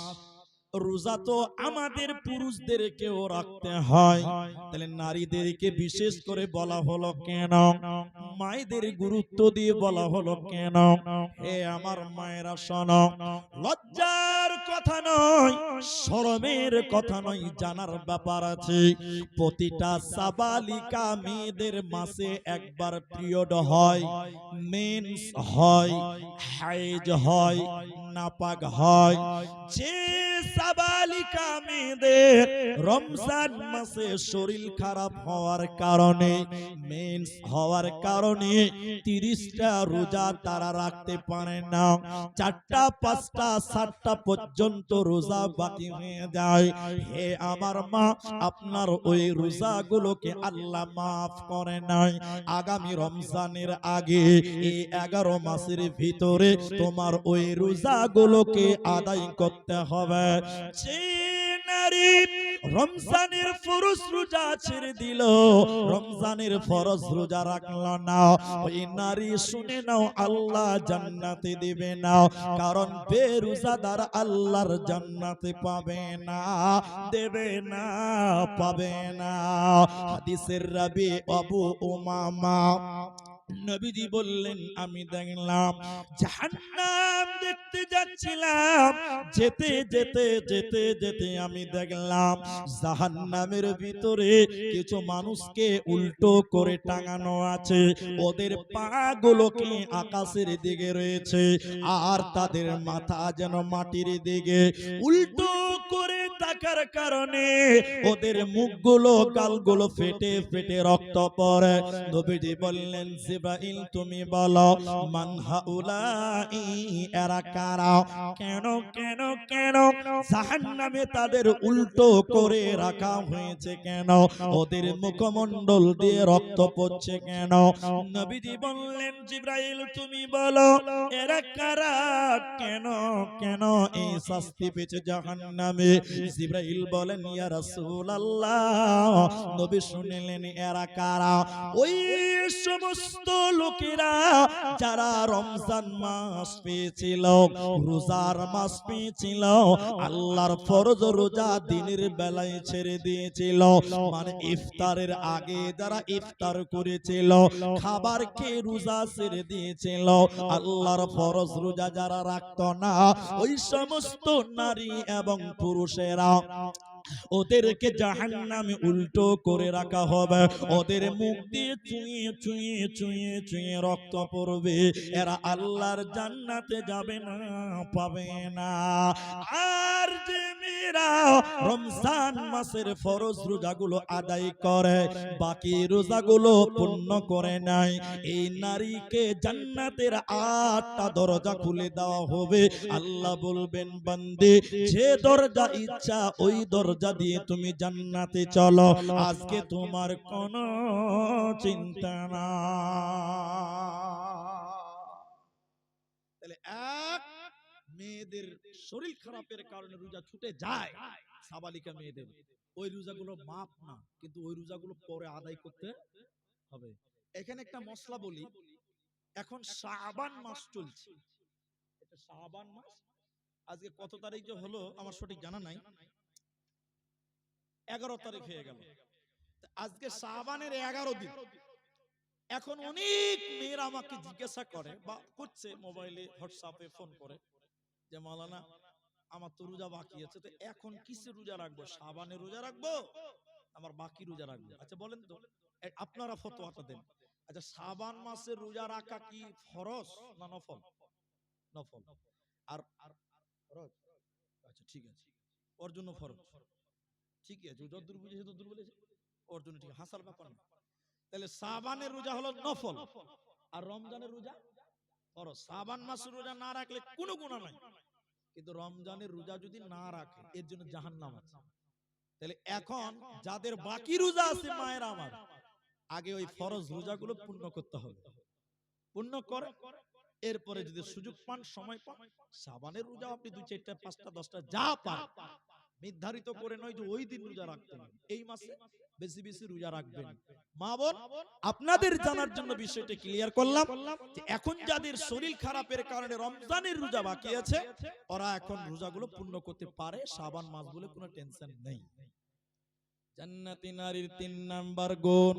Speaker 1: রোজা তো আমাদের পুরুষদেরকেও রাখতে হয়, তাহলে নারীদেরকে বিশেষ করে বলা হলো কেন? মায়েদের গুরুত্ব দিয়ে বলা হলো কেন? হে আমার মায়েরা শোনো, লজ্জার কথা নয়, শরমের কথা নয়, জানার ব্যাপার আছে। প্রতিটা সাবালিকা মেয়েদের মাসে একবার পিরিয়ড হয়, মেন্স হয়, হাইজ হয়, নাপাক হয়। যে সাবালিকা মেয়েদের রমজান মাসে শরীর খারাপ হওয়ার কারণে, মেন্স হওয়ার কারণে 30টা রোজা তারা রাখতে পারে না, 4টা 5টা 7টা পর্যন্ত রোজা বাকি হয়ে যায়, হে আমার মা, আপনার ওই রোজাগুলোকে আল্লাহ মাফ করে নাই। আগামী রমজানের আগে এই 11 মাসের ভিতরে তোমার ওই রোজাগুলোকে আদায় করতে হবে। যে নারী রমজানের ফরজ রোজা ছেড়ে দিল, রমজানের ফরজ রোজা রাখলো না, ওই নারী শুনে নাও আল্লাহ জান্নাতে দিবে না। কারণ বেরোজাদার আল্লাহর জান্নাতে পাবে না, দেবে না, পাবে না। হাদিসের রাবি আবু উমামা নবীজি বললেন আমি দেখলাম জাহান্নাম দেখতে যাচ্ছিলাম, যেতে যেতে যেতে যেতে আমি দেখলাম জাহান্নামের ভিতরে কিছু মানুষকে উল্টো করে টাঙানো আছে, ওদের পা গুলোকে আকাশের দিকে রয়েছে আর তাদের মাথা যেন মাটির দিকে, উল্টো করে থাকার কারণে ওদের মুখগুলো গালগুলো ফেটে ফেটে রক্ত পড়ে। নবীজি বললেন জিবরাইল তুমি বলো মান হাউলাই, এরা কারা, কেন কেন কেন জাহান্নামে তাদের উল্টো করে রাখা হয়েছে কেন, ওদের মুখমণ্ডল দিয়ে রক্ত পড়ছে কেন? নবীজি বললেন জিবরাইল তুমি বলো এরা কারা, কেন কেন এই শাস্তি পেয়েছে জাহান্নামে? জিবরাইল বলেন ইয়া রাসূলুল্লাহ, নবী শুনলেন এরা কারা? ওই সমস্ত লোকেরা যারা রমজান মাস পেয়েছিল, রোজার মাস পেয়েছিল, আল্লাহর ফরজ রোজা দিনের বেলায় ছেড়ে দিয়েছিল, মানে ইফতারের আগে যারা ইফতার করেছিল, খাবার খেয়ে রোজা ছেড়ে দিয়েছিল, আল্লাহর ফরজ রোজা যারা রাখতো না, ওই সমস্ত নারী এবং পুরুষেরা ওদেরকে জাহান্নামে উল্টো করে রাখা হবে, ওদের মুখ দিয়ে চুঁয়ে চুঁয়ে চুঁয়ে চুঁয়ে রক্ত পড়বে, এরা আল্লাহর জান্নাতে যাবে না, পাবে না। আর যে মেয়েরা রমজান মাসের ফরজ রোজাগুলো আদায় করে, বাকি রোজাগুলো পূর্ণ করে নাই, এই নারীকে জান্নাতের 8টা দরজা খুলে দেওয়া হবে। আল্লাহ বলবেন বান্দে যে দরজা ইচ্ছা ওই দরজা দিয়ে তুমি জান্নাতে চলো, আজকে তোমার কোনো চিন্তা না। তাহলে এক, মেয়েদের শরীর খারাপের কারণে রোজা ছুটে যায়, সাবালিকা মেয়েদের, ওই রোজাগুলো মাপ না, কিন্তু ওই রোজাগুলো পরে আদায় করতে হবে। এখানে একটা মশলা বলি, এখন শাবান মাস চলছে, এটা শাবান মাস, আজকে কত তারিখ যে হলো আমার সঠিক জানা নাই, 11 তারিখ হয়ে গেল, আজকে শাবানের 11 দিন। এখন অনেক মেয়েরা আমাকে জিজ্ঞাসা করে বা করছে মোবাইলে হোয়াটসঅ্যাপে ফোন করে যে মাওলানা আমার তো রোজা বাকি আছে, তো এখন কিসে রোজা রাখবো, শাবানের রোজা রাখবো আমার বাকি রোজা রাখবো? আচ্ছা বলেন তো, আপনারা ফতোয়াটা দেন। আচ্ছা শাবান মাসের রোজা রাখা কি ফরজ না নফল? নফল। আর ফরজ, আচ্ছা ঠিক আছে, ওর জন্য ফরজ, ঠিক আছে, যতদূর বুঝেছে ততদূর বলেছে, ওর জন্য ঠিক, হাসার ব্যাপার না। তাহলে শাবানের রোজা হলো নফল আর রমজানের রোজা ফরজ। শাবান মাসের রোজা না রাখলে কোনো গুনাহ নাই, কিন্তু রমজানের রোজা যদি না রাখে এর জন্য জাহান্নাম আছে। তাহলে এখন যাদের বাকি রোজা আছে মায়েরা আমার, আগে ওই ফরজ রোজাগুলো পূর্ণ করতে হবে, পূর্ণ করে এরপরে যদি সুযোগ পান সময় পান শাবানের রোজা আপনি 2, 4, 5, 10 যা পান, নির্ধারিত করে নয় যে ওই দিন রোজা রাখতেন, এই মাসে বেশি বেশি রোজা রাখবেন। মা বোন আপনাদের জানার জন্য বিষয়টা ক্লিয়ার করলাম যে এখন যাদের শরীর খারাপের কারণে রমজানের রোজা বাকি আছে, ওরা এখন রোজাগুলো পূর্ণ করতে পারে, শাবান মাস বলে কোনো টেনশন নেই। জান্নাতি নারীর 3 নাম্বার গুণ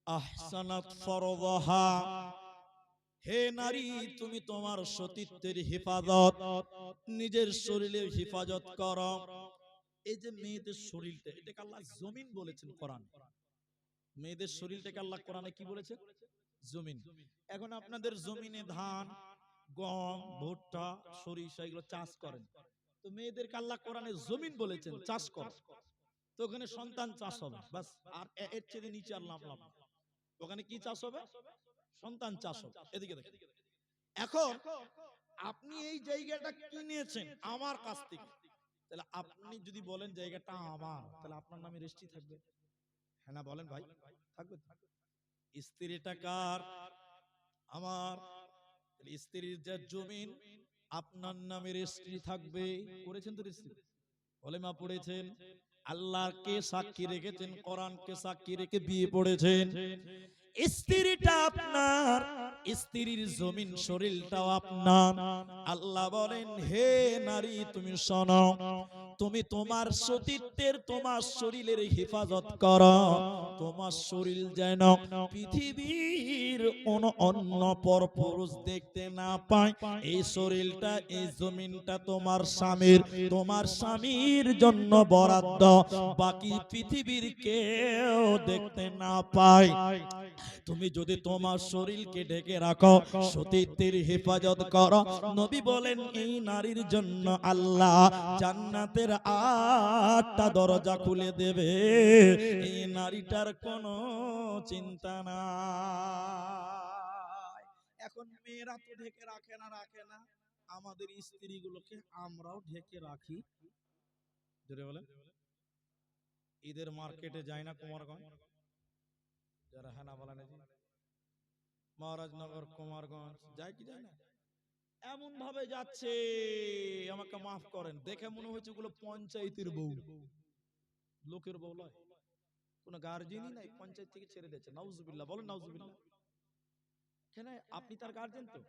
Speaker 1: আহসানাত ফরদাহা, হে নারী তুমি তোমার সতীত্বের হেফাজত, নিজের শরীরের হেফাজত করো। এই যে মেয়েদের শরীরটা, এটাকে আল্লাহ জমিন বলেছেন কোরআন, মেয়েদের শরীরটাকে আল্লাহ কোরআনে কি বলেছেন? জমিন। এখন আপনাদের জমিনে ধান, গম, ভুট্টা, সরিষা এগুলো চাষ করেন, তো মেয়েদেরকে আল্লাহ কোরআনে জমিন বলেছেন চাষ কর, তো ওখানে সন্তান চাষ হবে, বাস, আর এর চেয়ে নিচে আর নামলাম, ওখানে কি চাষ হবে? সন্তান চাষ হবে। এদিকে দেখেন, এখন আপনি এই জায়গাটা কিনেছেন আমার কাছ থেকে, তাহলে আপনি যদি বলেন জায়গাটা আমার, তাহলে আপনার নামে রেজিস্ট্রি থাকবে, হ্যাঁ না বলেন ভাই? থাকবে। স্ত্রীটা কার? আমার। স্ত্রীর যে জমিন আপনার নামে রেজিস্ট্রি থাকবে, করেছেন তো রেজিস্ট্রি, কলেমা পড়েছেন, আল্লাহকে সাক্ষী রেখেছেন, কোরআনকে সাক্ষী রেখে বিয়ে পড়েছেন, স্ত্রীটা আপনার, স্ত্রীর জমিন শরীরটাও আপনার। আল্লাহ বলেন হে নারী তুমি শোনো, তুমি তোমার সতীত্বের তোমার শরীরের হেফাজত করো, তোমার শরীর যেন পৃথিবীর অন্য পর পুরুষ দেখতে না পায়। এই শরীরটা, এই জমিনটা তোমার স্বামীর জন্য বরাদ্দ, বাকি পৃথিবীর কেউ দেখতে না পায়। তুমি যদি তোমার শরীরকে ঢেকে রাখো, সতীত্বের হেফাজত করো, নবী বলেন এই নারীর জন্য আল্লাহ জান্নাতের 8টা দরজা খুলে দেবে। এই নারীটার কোনো চিন্তা নাই। এখন মেয়েরা তো ঢেকে রাখে না, আমাদের স্ত্রীগুলোকে আমরাও ঢেকে রাখি। জোরে বলেন। ঈদের মার্কেটে যায় না কুমারগঞ্জ, যারা হ্যাঁ না বলেন, মহারাজনগর কুমারগঞ্জ যায় কি যায় না, এমন ভাবে যাচ্ছে, আমাকে মাফ করেন, দেখে মনে হচ্ছে ওগুলো পঞ্চায়েতের বউ, লোকের বউ নয়, কোন গার্জেনই নাই, পঞ্চায়েত থেকে ছেড়ে দিয়েছে। নাউজুবিল্লাহ, বলেন নাউজুবিল্লাহ। কেন? আপনি তার গার্জেন, তো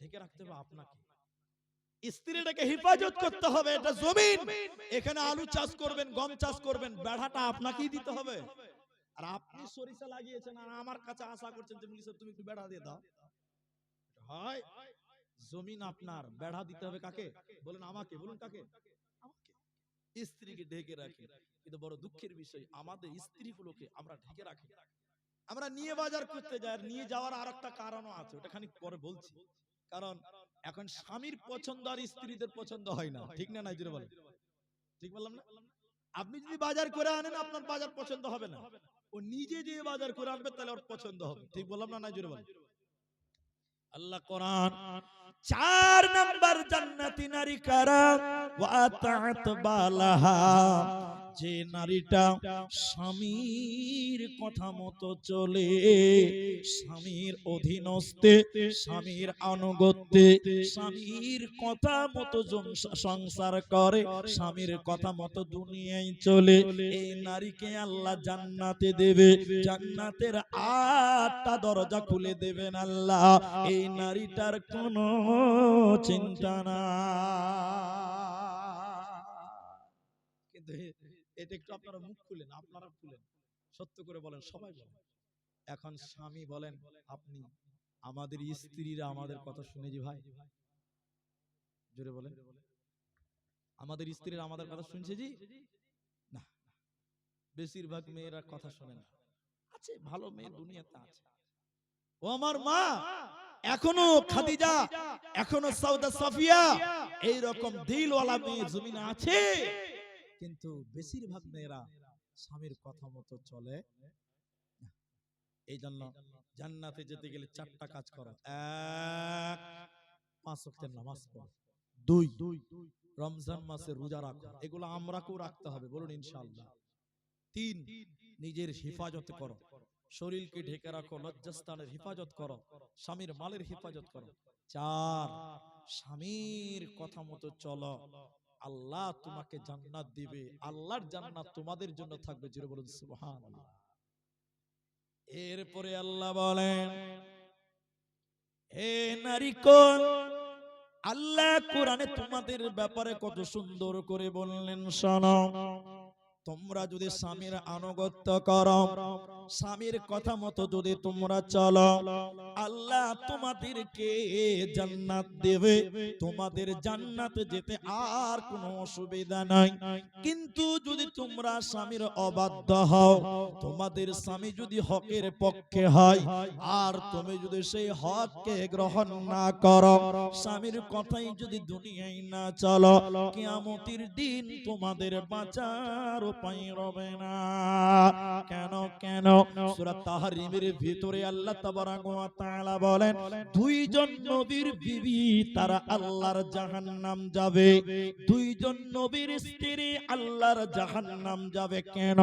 Speaker 1: ঢেকে রাখতে হবে আপনাকে। স্ত্রীটাকে হেফাজত করতে হবে, এটা জমিন, এখানে আলু চাষ করবেন, গম চাষ করবেন, বেড়াটা আপনাকেই দিতে হবে। আর আপনি সরিষা লাগিয়েছেন আর আমার কাছে আশা করছেন যে মুলি সাহেব তুমি একটু বেড়া দিয়ে দাও। হয় জমিন আপনার, বেড়া দিতে হবে কাকে? বলেন আমাকে, বলুন কাকে? আমাকে। স্ত্রীকে ঢেকে রাখি, কিন্তু বড় দুঃখের বিষয় আমাদের স্ত্রীগুলোকে আমরা ঢেকে রাখি। আমরা নিয়ে বাজার করতে যাই, নিয়ে যাওয়ার আর একটা কারণও আছে, ওটা খানিক পরে বলছি। কারণ এখন স্বামীর পছন্দ আর স্ত্রীদের পছন্দ হয় না, ঠিক না? নাই জোরে বলেন, ঠিক বললাম না? আপনি যদি বাজার করে আনেন আপনার বাজার পছন্দ হবে না, ও নিজে দিয়ে বাজার করে আনবে, তাহলে ওর পছন্দ হবে, ঠিক বললাম না? নাই জোরে বলেন। আল্লাহ কোরআন 4 নাম্বার জান্নাতি নারী কারা? ওয়া তাআত বালাহা, যে নারীটা স্বামীর কথা মতো চলে, স্বামীর অধীনস্থে, স্বামীর আনুগত্যে, স্বামীর কথা মতো সংসার করে, স্বামীর কথা মতো দুনিয়ায় চলে, এই নারীকে আল্লাহ জান্নাতে দেবে। জান্নাতের 8টা দরজা খুলে দেবেন আল্লাহ। এই নারীটার কোনো চিন্তা না। কিন্তু এটা একটু আপনারা মুখ খুলেন, আপনারা খুলেন, সত্য করে বলেন, সবাই বলেন। এখন স্বামী বলেন, আপনি আমাদের স্ত্রীরা আমাদের কথা শুনেছি ভাই, জোরে বলেন, আমাদের স্ত্রীরা আমাদের কথা শুনছে জি? না, বেশিরভাগ মেয়েরা কথা শোনে না। আছে ভালো মেয়ে দুনিয়াতে আছে। ও আমার মা, এখনো খাদিজা, এখনো সাউদা সাফিয়া, এই রকম দিলওয়ালা মেয়ে জমিনে আছে, কিন্তু বেশিরভাগ মেয়েরা স্বামীর কথা মতো চলে। এই জন্য জান্নাতে যেতে গেলে 4টা কাজ করো। 1, 5 ওয়াক্তের নামাজ পড়ো। 2, রমজান মাসে রোজা রাখো, এগুলো আমরাকেও রাখতে হবে, বলুন ইনশাআল্লাহ। 3, নিজের হেফাজত করো, শরীরকে ঢেকে রাখো, লজ্জাস্থানের হেফাজত করো, স্বামীর মালের হেফাজত করো। 4, স্বামীর কথা মতো চলো, আল্লাহ তোমাকে জান্নাত দিবে, আল্লাহর জান্নাত তোমাদের জন্য থাকবে, জোরে বলুন সুবহানাল্লাহ। এরপরে আল্লাহ বলেন, হে নারীগণ, আল্লাহ কোরআনে তোমাদের ব্যাপারে কত সুন্দর করে বললেন, শোনো, তোমরা যদি স্বামীর আনুগত্য করো, স্বামীর কথা মতো যদি তোমরা চলো, আল্লাহ তোমাদেরকে জান্নাত দেবে, তোমাদের জান্নাতে যেতে আর কোনো অসুবিধা নাই। কিন্তু যদি তোমরা স্বামীর অবাধ্য হও, তোমাদের স্বামী যদি হকের পক্ষে হয়, আর তুমি যদি সেই হককে গ্রহণ না করো, স্বামীর কথাই যদি দুনিয়ায় না চলো, কিয়ামতের দিন তোমাদের বাঁচার উপায় রবে না। কেন? সূরা তাহরিমের ভিতরে আল্লাহ তাবারাক ওয়া তাআলা বলেন, 2 জন নবীর বিবি তারা আল্লাহর জাহান্নাম যাবে, 2 জন নবীর স্ত্রী আল্লাহর জাহান্নাম যাবে। কেন?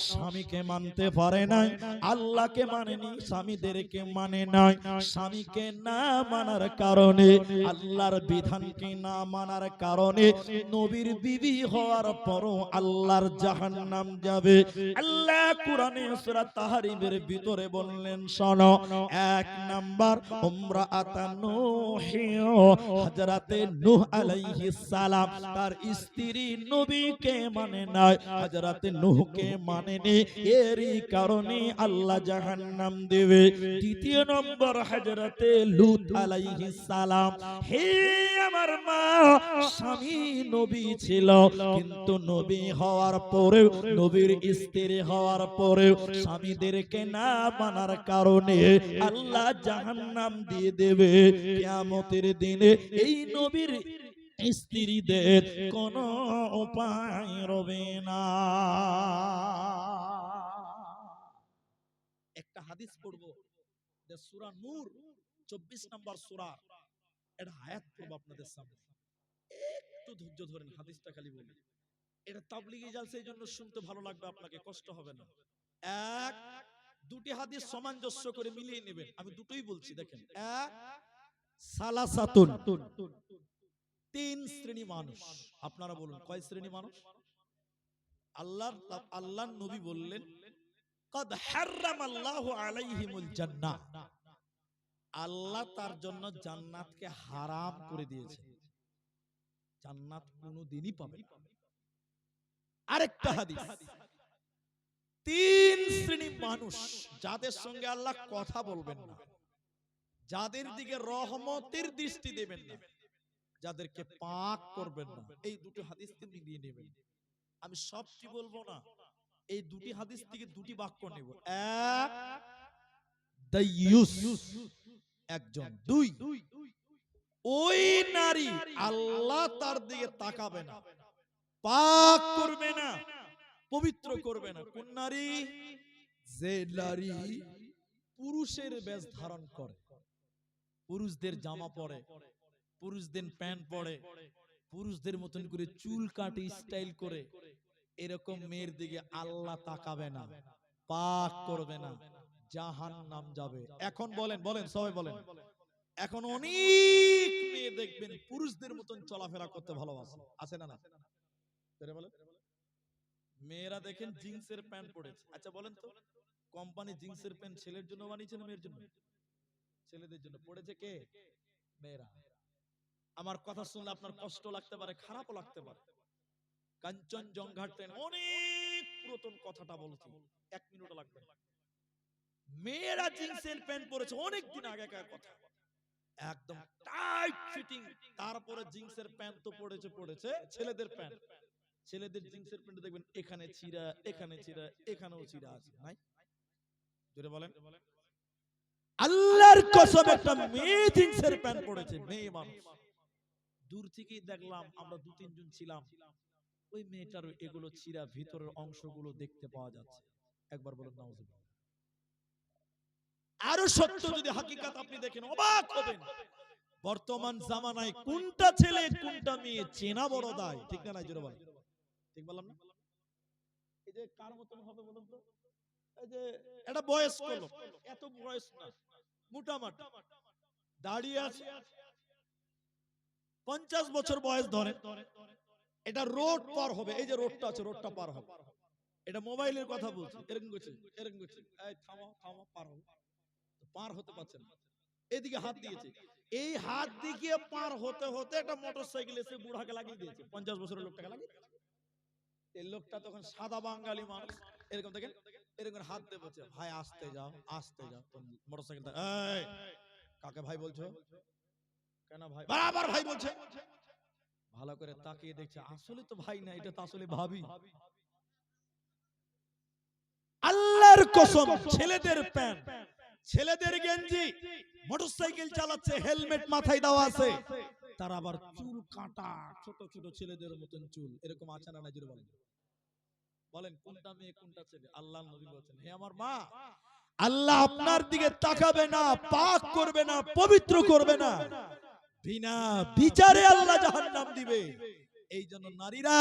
Speaker 1: স্বামীকে মানতে পারে নাই, আল্লাহকে মানেনি, স্বামীদেরকে মানে নাই। স্বামীকে না মানার কারণে, আল্লাহর বিধানকে না মানার কারণে, নবীর বিবি হওয়ার পরও আল্লাহর জাহান্নাম যাবে। আল্লাহ কোরআনে সূরা তাহরিমের ভিতরে বললেন শোনো, এক নাম্বার উমরাআতান নূহ, হযরতে নূহ আলাইহিস সালাম তার স্ত্রী নবীকে মানে নাই, হযরতে নূহকে মানেনি, এরই কারণে আল্লাহ জাহান্নাম দেবে। দ্বিতীয় নম্বর হযরতে লূত আলাইহিস সালাম, হে আমার মা, স্বামী নবী ছিল কিন্তু নবী হওয়ার পরেও, নবীর স্ত্রী হওয়ার পরেও স্বামীদেরকে না মানার কারণে আল্লাহ জাহান্নাম দিয়ে দেবে। কিয়ামতের দিনে এই নবীর স্ত্রীদের কোনো উপায় রবে না। একটা হাদিস পড়বো, সূরা নূর 24 নম্বর সূরা, এটা আয়াত পড়বো আপনাদের সামনে, একটু ধৈর্য ধরেন, হাদিসটা খালি বলি। এটা তাবলীগী জালসা, এই জন্য শুনতে ভালো লাগবে আপনাকে, কষ্ট হবে না। এক দুটি হাদিস সামঞ্জস্য করে মিলিয়ে নেবেন, আমি দুটোই বলছি দেখেন। এক, সালাসাতুন, তিন শ্রেণী মানুষ। আপনারা বলুন কয় শ্রেণী মানুষ? আল্লাহর নবী বললেন কাদ হারামাল্লাহু আলাইহিমুল জান্নাহ, আল্লাহ তার জন্য জান্নাতকে হারাম করে দিয়েছে, জান্নাত কোনোদিনই পাবে না। আরেকটা হাদিস, তিন শ্রেণী মানুষ যাদের সঙ্গে আল্লাহ কথা বলবেন না, যাদের দিকে রহমতের দৃষ্টি দেবেন না, যাদেরকে পাক করবেন না। এই দুটো হাদিস থেকে নিয়ে নেবেন, আমি সবটি বলবো না, এই দুটি হাদিস থেকে দুটি বাক্য নেব। এক, দাইয়ুস একজন, দুই, ওই নারী আল্লাহ তার দিকে তাকাবে না, পাক করবে না, পবিত্র করবে না। কোন নারী? যে নারী পুরুষের বেশ ধারণ করে, পুরুষদের জামা পরে, পুরুষদের প্যান্ট পরে, পুরুষদের মতন করে চুল কাটে, স্টাইল করে, এরকম মেয়ের দিকে আল্লাহ তাকাবে না, পাক করবে না, জাহান্নাম যাবে। এখন বলেন বলেন সবাই বলেন, এখন অনেক মেয়ে দেখবেন পুরুষদের মতন চলাফেরা করতে ভালোবাসে, আছে না? না বলেন, মেয়েরা দেখেন জিন্সের প্যান্ট পরেছে। আচ্ছা বলেন তো, কোম্পানি জিন্সের প্যান্ট ছেলের জন্য বানিয়েছে না মেয়ের জন্য? ছেলেদের জন্য। পড়েছে কে? মেয়েরা। আমার কথা শুনলে আপনার কষ্ট লাগতে পারে, খারাপও লাগতে পারে। কাঞ্চনজঙ্ঘা ট্রেন, অনেক পুরাতন কথাটা বলছি, 1 মিনিটও লাগবে না। মেয়েরা জিন্সের প্যান্ট পরেছে, অনেক দিন আগেকার কথা, একদম টাইট ফিটিং। তারপরে জিন্সের প্যান্ট তো পড়েছে ছেলেদের প্যান্ট, ছেলেদের জিন্সের প্যান্ট দেখবেন এখানে ছিঁড়া, এখানে ছিঁড়া, এখানেও ছিঁড়া আছে, নাই? জোরে বলেন। আল্লাহর কসম, একটা মেয়ে জিন্সের প্যান্ট পরেছে, মেয়ে মানুষ, দূর থেকেই দেখলাম, আমরা 2-3 জন ছিলাম, ওই মেয়েটার এগুলো ছিঁড়া, ভিতরের অংশগুলো দেখতে পাওয়া যাচ্ছে। একবার বলেন নাউজুবিল্লাহ। আরো সত্য যদি হাকিকাত আপনি দেখেন অবাক হবেন। বর্তমান জামানায় কোনটা ছেলে কোনটা মেয়ে চেনা বড় দায়, ঠিক না? নাই জোরে বলেন, ঠিক বললাম না? এই যে কার মতন হবে বলুন তো, এই যে এটা বয়স্ক লোক, এত বয়স না, মোটামুটি দাঁড়িয়ে আছে, 50 বছর বয়স ধরে, এটা রোড পার হবে, এই যে রোডটা আছে, রোডটা পার হবে, এটা মোবাইলের কথা বলছি, এরকম করছে, এরকম করছে, এই থামো থামো, পার হবে, পার হতে পারছে না, এদিকে হাত দিয়েছে, এই হাত দিয়ে পার হতে হতে একটা মোটরসাইকেল এসে বুড়াকে লাগিয়ে দিয়েছে, 50 বছরের লোকটাকে লাগিয়ে দিয়েছে। এই লোকটা তখন সাদা বাঙালি মানুষ, এরকম দেখেন, এরকম হাত দিয়ে বলছে, ভাই আসতে যাও, আসতে যাও। মোটরসাইকেলটা, এই কাকে ভাই বলছো? কেন ভাই? বারবার ভাই বলছে। ভালো করে তাকিয়ে দেখছে, আসলে তো ভাই না, এটা তো আসলে ভাবি। আল্লাহর কসম, ছেলেদের প্যান্ট, ছেলেদের গেঞ্জি, মোটরসাইকেল চালাচ্ছে, হেলমেট মাথায় দেওয়া আছে, তার আবার চুল কাটা, ছোট ছোট ছেলেদের মতন চুল, এরকম আছে না? নাজির বলেন, বলেন কোনটা মেয়ে কোনটা ছেলে? আল্লাহ নবী বলেছেন, হে আমার মা, আল্লাহ আপনার দিকে তাকাবে না, পাক করবে না, পবিত্র করবে না, বিনা বিচারে আল্লাহ জাহান্নাম দিবে। এই জন্য নারীরা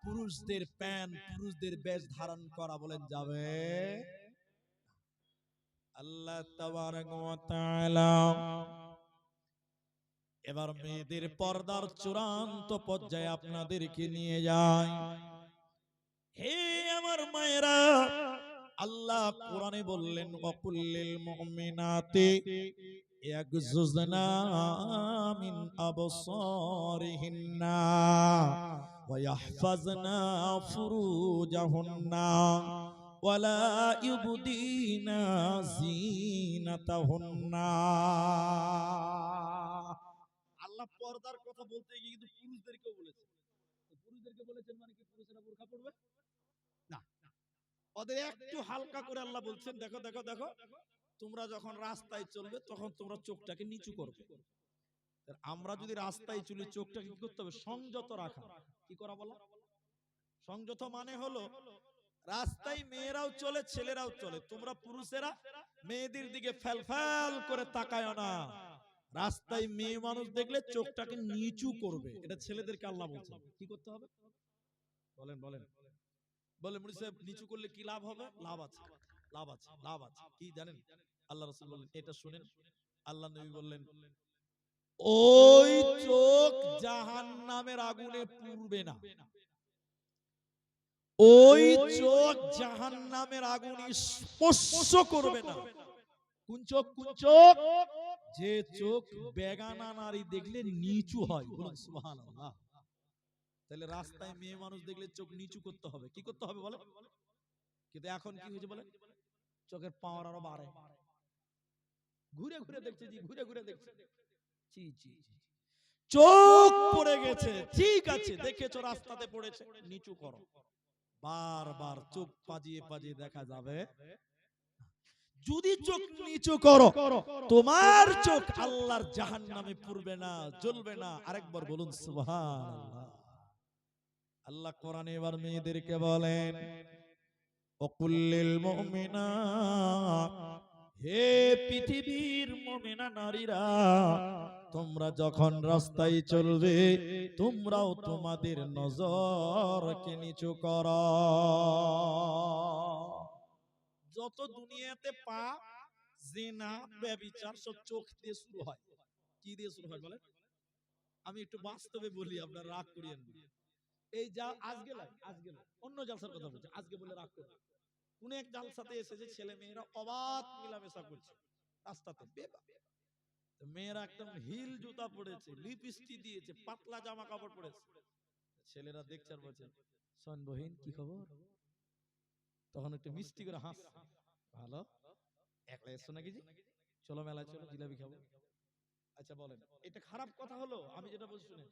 Speaker 1: পুরুষদের প্যান্ট, পুরুষদের বেশ ধারণ করা বলেন যাবে। আল্লাহ তাবারক ওয়া তাআলা এবার মেয়েদের পর্দার চূড়ান্ত পর্যায়ে আপনাদেরকে নিয়ে যায়। হে আমার মায়েরা, আল্লাহ কোরআনে বললেন ওয়াকুল্লিল মুমিনাতি ইয়াগযুযনা মিন আবসারিহিন্না ওয়া ইয়াহফাযনা ফুরুজাহুন্না ওয়ালা ইউবদিনা যিনাতাহুন্না। আল্লাহ পর্দার কথা বলতে গিয়ে কিন্তু পুরুষদেরকেও বলেছেন। পুরুষদেরকে বলেছেন মানে কি পুরুষেরা বোরকা পরবে না, ওদের একটু হালকা করে আল্লাহ বলছেন দেখো দেখো দেখো তোমরা যখন রাস্তায় চলবে তখন তোমরা চোখটাকে নিচু করবে। আমরা যদি রাস্তায় চলি চোখটাকে কি করতে হবে? সংযত রাখা। কি করা বলা? সংযত মানে হলো রাস্তায় মেয়েরাও চলে ছেলেরাও চলে, তোমরা পুরুষেরা মেয়েদের দিকে ফেল ফেল করে তাকায়ও না। রাস্তায় মেয়ে মানুষ দেখলে চোখটাকে নিচু করবে। এটা ছেলেদেরকে আল্লাহ বলছেন। কি করতে হবে বলেন বলেন বলে মুড়ি সাহেব নিচু করলে কি লাভ হবে? লাভ আছে, লাভ আছে, লাভ আছে। কি জানেন? আল্লাহ রাসূল বললেন, এটা শুনেন। আল্লাহ নবী বললেন ওই চোখ জাহান্নামের আগুনে পুড়বে না, ওই চোখ জাহান্নামের আগুন স্পর্শ করবে না। কোন চোখ? কোন চোখ? যে চোখ বেগানা নারী দেখলে নিচু হয়। বলুন সুবহানাল্লাহ। তাহলে রাস্তায় মেয়ে মানুষ দেখলে চোখ নিচু করতে হবে। কি করতে হবে বলে? কিন্তু এখন কি হয়েছে বলে? চোখের পাওয়ার আরো বাড়ে, ঘুরে ঘুরে দেখছে, জি ঘুরে ঘুরে দেখছে, জি জি চোখ পড়ে গেছে, ঠিক আছে দেখেছো রাস্তাতে পড়েছে, নিচু করো। বারবার চোখ পাজিয়ে পাজিয়ে দেখা যাবে। যদি চোখ নিচু করো তোমার চোখ আল্লাহর জাহান্নামে পুড়বে না, জ্বলবে না। আরেকবার বলুন সুবহানাল্লাহ। আল্লাহ কোরআনে এবার মেয়েদেরকে বলেন ওয়াকুল্লিল মুমিনাত, হে পৃথিবীর মুমিনা নারীরা, তোমরা যখন রাস্তায় চলবে তোমরাও তোমাদের নজরকে নিচু করো। যত দুনিয়াতে পাপ, জিনা, ব্যভিচার সব চোখ দিয়ে শুরু হয়। কি দিয়ে শুরু হয় বলেন? আমি একটু বাস্তবে বলি, আপনারা রাগ করিয়েন না। এই যা আজকে লাই, আজকে লাই, অন্য জালসার কথা বলছি, আজকে বলে রাগ করবে। কোন এক জালসাতে এসেছে ছেলে মেয়েরা অবাধ মিলামেশা করছে রাস্তাতে, মেয়েরা একদম হিল জুতা পড়েছে, লিপস্টিক দিয়েছে, পাতলা জামা কাপড় পড়েছে। ছেলেরা দেখছে আর বলছে শোন বহিন কি খবর? তখন একটু মিষ্টি করে হাস, ভালো, একলা এসছো নাকি? জি চলো মেলায় চলো, জিলাপি খাবো। আচ্ছা বলেন এটা খারাপ কথা হলো? আমি যেটা বলছি শুনেন,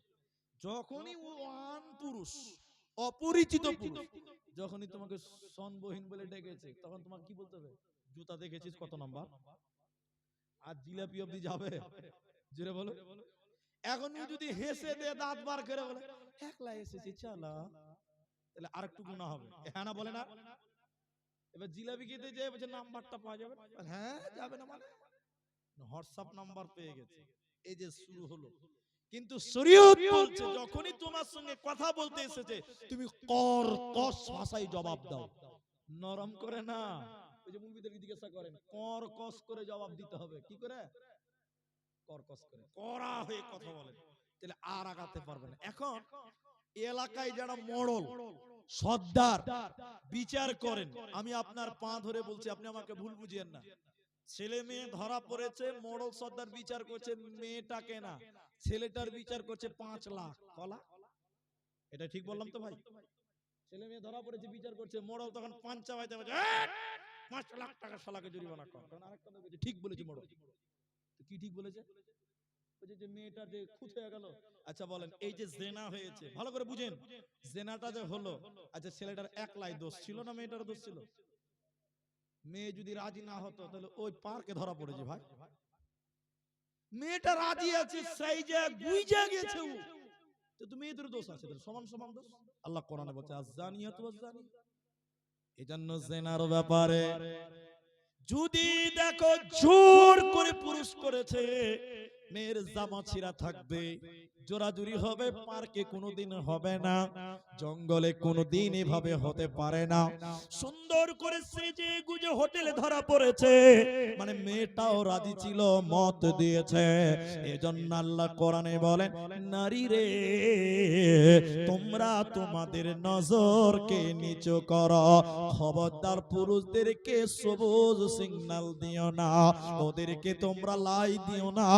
Speaker 1: যখনই ওয়ান পুরুষ, অপরিচিত পুরুষ যখনই তোমাকে সন বহিন বলে ডেকেছে তখন তোমাকে কি বলতে হবে? জুতা দেখেছিস কত নাম্বার, আর জিলাপি অবধি যাবে? জোরে বলো। এখন যদি হেসে দে দাঁত বার করে বলে একলা এসেছি চলো, তাহলে আরেকটু গুনাহ হবে। হ্যাঁ না বলে না? এবার জিলাপি খেতে যায় বলছে নাম্বারটা পাওয়া যাবে, হ্যাঁ যাবে না মানে হোয়াটসঅ্যাপ নাম্বার পেয়ে গেছে। এই যে শুরু হলো। কিন্তু শরীয়ত বলছে যখনই তোমার সঙ্গে কথা বলতে এসেছে তুমি কর্কশ ভাষায় জবাব দাও, নরম করে না। ওই যে মুলবিদেরকে জিজ্ঞাসা করেন কর্কশ করে জবাব দিতে হবে। কি করে? কর্কশ করে, কড়া হয়ে কথা বলেন, তাহলে আর আগাতে পারবে না। এখন এলাকায় যারা মোড়ল সর্দার বিচার করেন, আমি আপনার পা ধরে বলছি, আপনি আমাকে ভুল বুঝিয়েন না। ছেলে মেয়ে ধরা পড়েছে, মোড়ল সর্দার বিচার করছে মেয়েটাকে না, ছেলেটার বিচার করছে 5 লাখ। কলা এটা ঠিক বললাম তো ভাই? ছেলে মেয়ে ধরা পড়েছে বিচার করছে, মোড়ল তখন পাঞ্চা বাইতে বলছে 5 লাখ টাকা শালাকে জরিমানা কর। তখন আরেকটা বলছে ঠিক বলেছে মোড়ল। কি ঠিক বলেছে? বলছে যে মেয়েটা যে খুঁত হয়ে গেল। আচ্ছা বলেন এই যে জেনা হয়েছে, ভালো করে বুঝেন, জেনাটা যে হলো, আচ্ছা ছেলেটার একলাই দোষ ছিল না মেয়েটার দোষ ছিল? মেয়ে যদি রাজি না হতো তাহলে ওই পার্কে ধরা পড়েছে ভাই। মেয়েটা রাজি আছে সেই যে বুঝে গেছে ও, তো মেয়েদের দোষ আছে, সমান সমান দোষ। আল্লাহ কোরআনে বলছে আয-যানিয়াতু ওয়াজ-যানি। এজন্য জেনার ব্যাপারে যদি দেখো জোর করে পুরুষ করেছে, মেয়ের জামা ছিঁড়া থাকবে, জোরাজুরি হবে, পার্কে কোনোদিন হবে না, জঙ্গলে কোনোদিন এভাবে হতে পারে না। সুন্দর করে সেজে গুজে হোটেলে ধরা পড়েছে, মানে মেয়েটাও রাজি ছিল, মত দিয়েছে। এজন্য আল্লাহ কোরআনে বলেন, নারী রে তোমরা তোমাদের নজরকে নিচু করো, খবরদার পুরুষদেরকে সবুজ সিগন্যাল দিও না, ওদেরকে তোমরা লাই দিও না,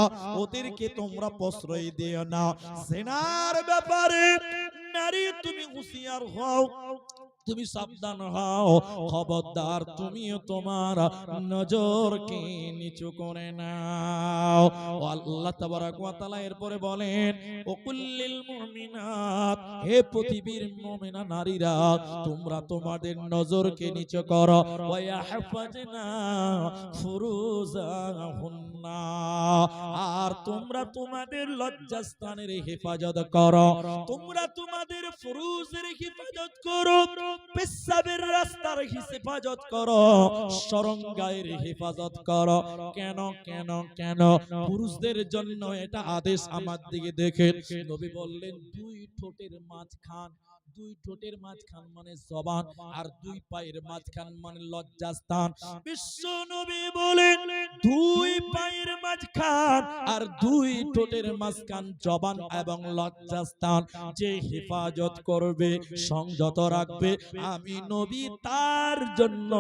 Speaker 1: ওদেরকে তোমরা প্রশ্রয় দিও না। জেনার ব্যাপারে নারী তুমি হুঁশিয়ার হও, তুমি সাবধান হও, খবরদার তুমিও তোমার নজরকে নিচু করে নাও। ও আল্লাহ তাবারাক ওয়া তাআলা এরপরে বলেন, ও কুল্লিল মুমিনাত, হে পৃথিবীর মুমিনা নারীরা তোমরা তোমাদের নজরকে নিচু করো, ওয়া ইয়াহফাজনা ফুরুজাহুন্না, আর তোমরা তোমাদের লজ্জাস্থানের হেফাজত করো, তোমরা তোমাদের ফুরুজের হেফাজত করো, পেশাবের রাস্তার হেফাজত করো, শরঙ্গায়ের হেফাজত করো। কেন কেন কেন? পুরুষদের জন্য এটা আদেশ। আমার দিকে দেখে নবী বললেন, দুই ঠোঁটের মাঝখান, দুই ঠোঁটের মাঝখান মানে জবান, আর দুই পায়ের মাঝখান মানে লজ্জাস্থান। বিশ্ব নবী বলেন, দুই পায়ের মাঝখান আর দুই ঠোঁটের মাঝখান জবান এবং লজ্জাস্থান যে হেফাজত করবে, সংযত রাখবে, আমি নবী তার জন্য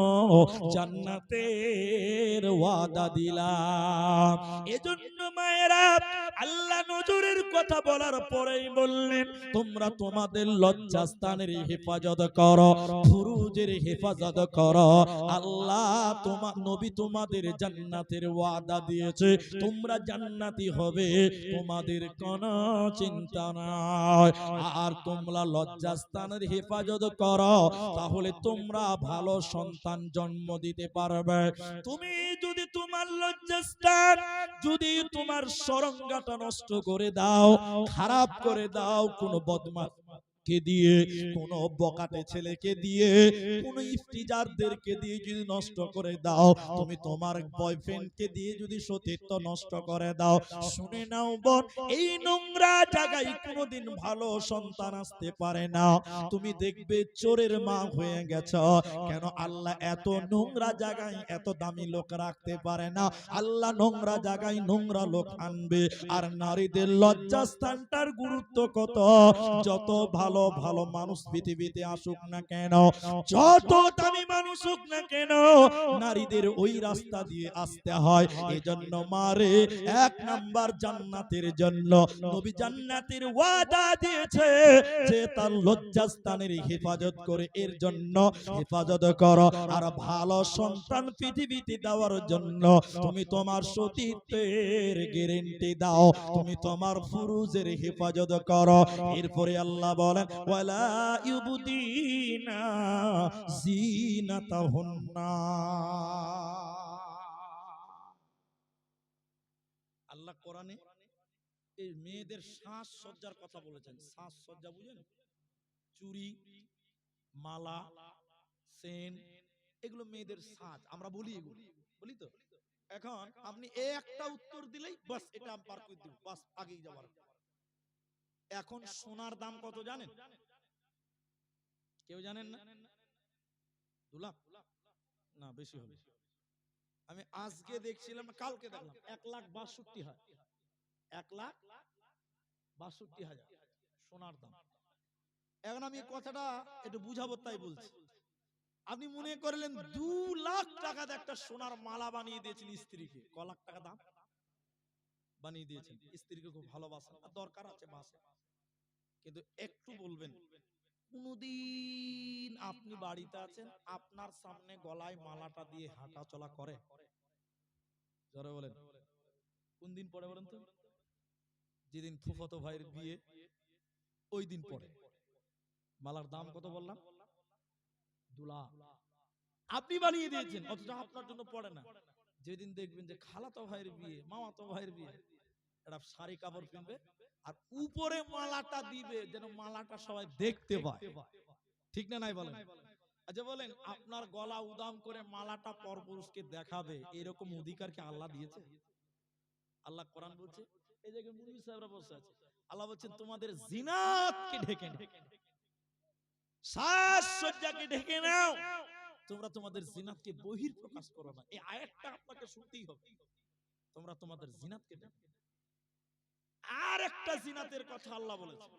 Speaker 1: জান্নাতের ওয়াদা দিলাম। এজন্য মায়েরা আল্লাহ নজরের কথা বলার পরেই বললেন, তোমরা তোমাদের লজ্জাস্থানের হেফাজত করো, ফুরুজের হেফাজত করো। আল্লাহ তোমার নবী তোমাদের জান্নাতের ওয়াদা দিয়েছে, তোমরা জান্নাতি হবে, তোমাদের কোনো চিন্তা নাই। আর তোমরা লজ্জাস্থানের হেফাজত করো, তাহলে তোমরা ভালো সন্তান জন্ম দিতে পারবে। তুমি যদি তোমার লজ্জাস্থান, যদি তোমার শরঙ্গাটা নষ্ট করে দাও, খারাপ করে দাও, কোন বদমাশ কে দিয়ে, কোন বকাটে ছেলেকে দিয়ে, কোন ইফতিজারদেরকে দিয়ে যদি নষ্ট করে দাও, তুমি তোমার বয়ফ্রেন্ডকে দিয়ে যদি সতীত্ব নষ্ট করে দাও, শুনে নাও বোন, এই নোংরা জায়গায় কোনোদিন ভালো সন্তান আসতে পারে না। তুমি দেখবে চোরের মা হয়ে গেছ। কেন? আল্লাহ এত নোংরা জায়গায় এত দামি লোক রাখতে পারে না। আল্লাহ নোংরা জায়গায় নোংরা লোক আনবে। আর নারীদের লজ্জাস্থানটার গুরুত্ব কত! যত ভালো ভালো মানুষ পৃথিবীতে আসুক না কেন, যত দামি মানুষ হোক না কেন, নারীদের ওই রাস্তা দিয়ে আসতে হয়। এজন্য মারে এক নাম্বার জান্নাতের জন্য নবী জান্নাতের ওয়াদা দিয়েছে, যে তার লজ্জাস্থানের হেফাজত করে, এর জন্য হেফাজত করো। আর ভালো সন্তান পৃথিবীতে দেওয়ার জন্য তুমি তোমার সতীত্বের গ্যারান্টি দাও, তুমি তোমার ফুরুজের হেফাজত করো। এরপরে আল্লাহ বলেন, ওয়ালা ইউবদিনা জিনাতাহুন্না, আল্লাহ কোরআনে এই মেয়েদের সাজসজ্জার কথা বলেছেন। সাজসজ্জা বুঝেন? চুড়ি, মালা, চেন, এগুলো মেয়েদের সাজ। আমরা বলি, এগুলো বলি তো। এখন আপনি একটা উত্তর দিলেই বাস এটা আমি পার করে দিব, বাস আগেই যাবার। এখন সোনার দাম কত জানেন? কেউ জানেন না? 2 লাখ না, বেশি হবে। আমি আজকে দেখছিলাম, কালকে দেখলাম 1,62,000, 1,62,000 সোনার দাম। এখন আমি কথাটা একটু বুঝাবো তাই বলছি। আপনি মনে করলেন 2 লাখ টাকাতে একটা সোনার মালা বানিয়ে দিয়েছেন স্ত্রীকে, ক লাখ টাকা দাম বানিয়ে দিয়েছেন। স্ত্রীকে খুব ভালোবাসেন, আর দরকার আছে বাসে, কিন্তু একটু বলবেন, কোনদিন আপনি বাড়িতে আছেন, আপনার সামনে গলায় মালাটা দিয়ে হাঁটা চলা করে? জোরে বলেন, কোন দিন পরে বলেন তো? যেদিন ফুফাতো ভাইয়ের বিয়ে, ওই দিন পরে। মালার দাম কত বললাম? 2 লাখ। আপনি বানিয়ে দিয়েছেন, অথচ আপনার জন্য পড়ে না। যেদিন দেখবেন যে খালাতো ভাইয়ের বিয়ে, মামাতো ভাইয়ের বিয়ে, একটা শাড়ি কাপড় কিনবে, আর উপরে মালাটা দিবে যেন মালাটা সবাই দেখতে পায়। ঠিক না নাই বলেন? আচ্ছা বলেন, আপনার গলা উদাম করে মালাটা পরপুরুষকে দেখাবে, এরকম অধিকার কি আল্লাহ দিয়েছে? আল্লাহ কোরআন বলছে, এই জায়গায় মুফতি সাহেবরা বসে আছে, আল্লাহ বলছেন তোমাদের জিনাতকে ঢেকে নাও, সাজসজ্জাকে ঢেকে নাও, তোমরা তোমাদের জিনাতকে বহির প্রকাশ করো না। এই আয়াতটা আপনাকে শুনতেই হবে। তোমরা তোমাদের জিনাতকে ঢেকে নাও। আর একটা জিনাতের কথা আল্লাহ বলেছে,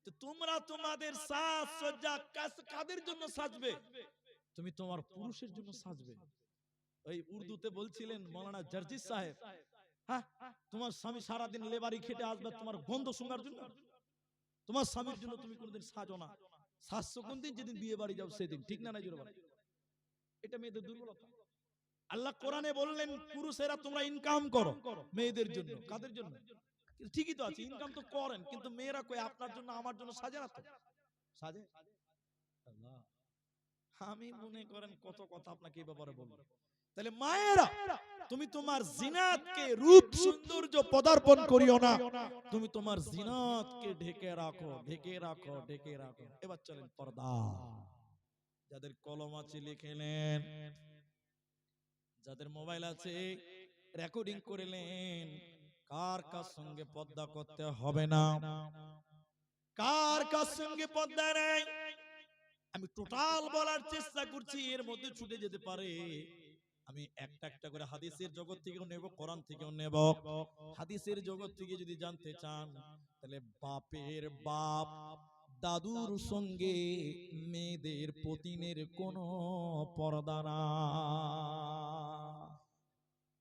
Speaker 1: তো তোমরা তোমাদের সাজসজ্জা কাদের জন্য সাজবে? তুমি তোমার পুরুষের জন্য সাজবে। ওই উর্দুতে বলছিলেন মাওলানা জার্জিস সাহেব, হ্যাঁ, তোমার স্বামী সারাদিন লেবারি খেটে আসবে তোমার গন্ধ শোনার জন্য? তোমার স্বামীর জন্য তুমি কোনদিন সাজো না। সাজছো কোন দিন? যেদিন বিয়ে বাড়ি যাও সেদিন। ঠিক না? না জোরে বলেন। এটা মেয়েদের দুর্বলতা। আল্লাহ কোরআনে বললেন পুরুষেরা তোমরা ইনকাম করো মেয়েদের জন্য। কাদের জন্য? ঠিকই তো আছে, ইনকাম তো করেন, কিন্তু মেয়েরা কই আপনার জন্য আমার জন্য সাজে না তো? সাজে? আল্লাহ, আমি মনে করেন কত কথা আপনাকে এই ব্যাপারে বলবো। তাহলে মায়েরা, তুমি তোমার জিনাতকে রূপ সৌন্দর্য পদার্পণ করিও না, তুমি তোমার জিনাতকে ঢেকে রাখো, ঢেকে রাখো, ঢেকে রাখো। এবার চলেন পর্দা। যাদের কলম আছে লিখে নেন, যাদের মোবাইল আছে রেকর্ডিং করে নেন, কার কার সঙ্গে পর্দা করতে হবে না, কার কার সঙ্গে পর্দা নেই। আমি টোটাল বলার চেষ্টা করছি, এর মধ্যে ছুটে যেতে পারে। আমি একটা একটা করে হাদিসের জগৎ থেকেও নেব, কোরআন থেকেও নেব। হাদিসের জগৎ থেকে যদি জানতে চান, তাহলে বাপের বাপ দাদুর সঙ্গে মেয়েদের পতিনের কোনো পর্দা না।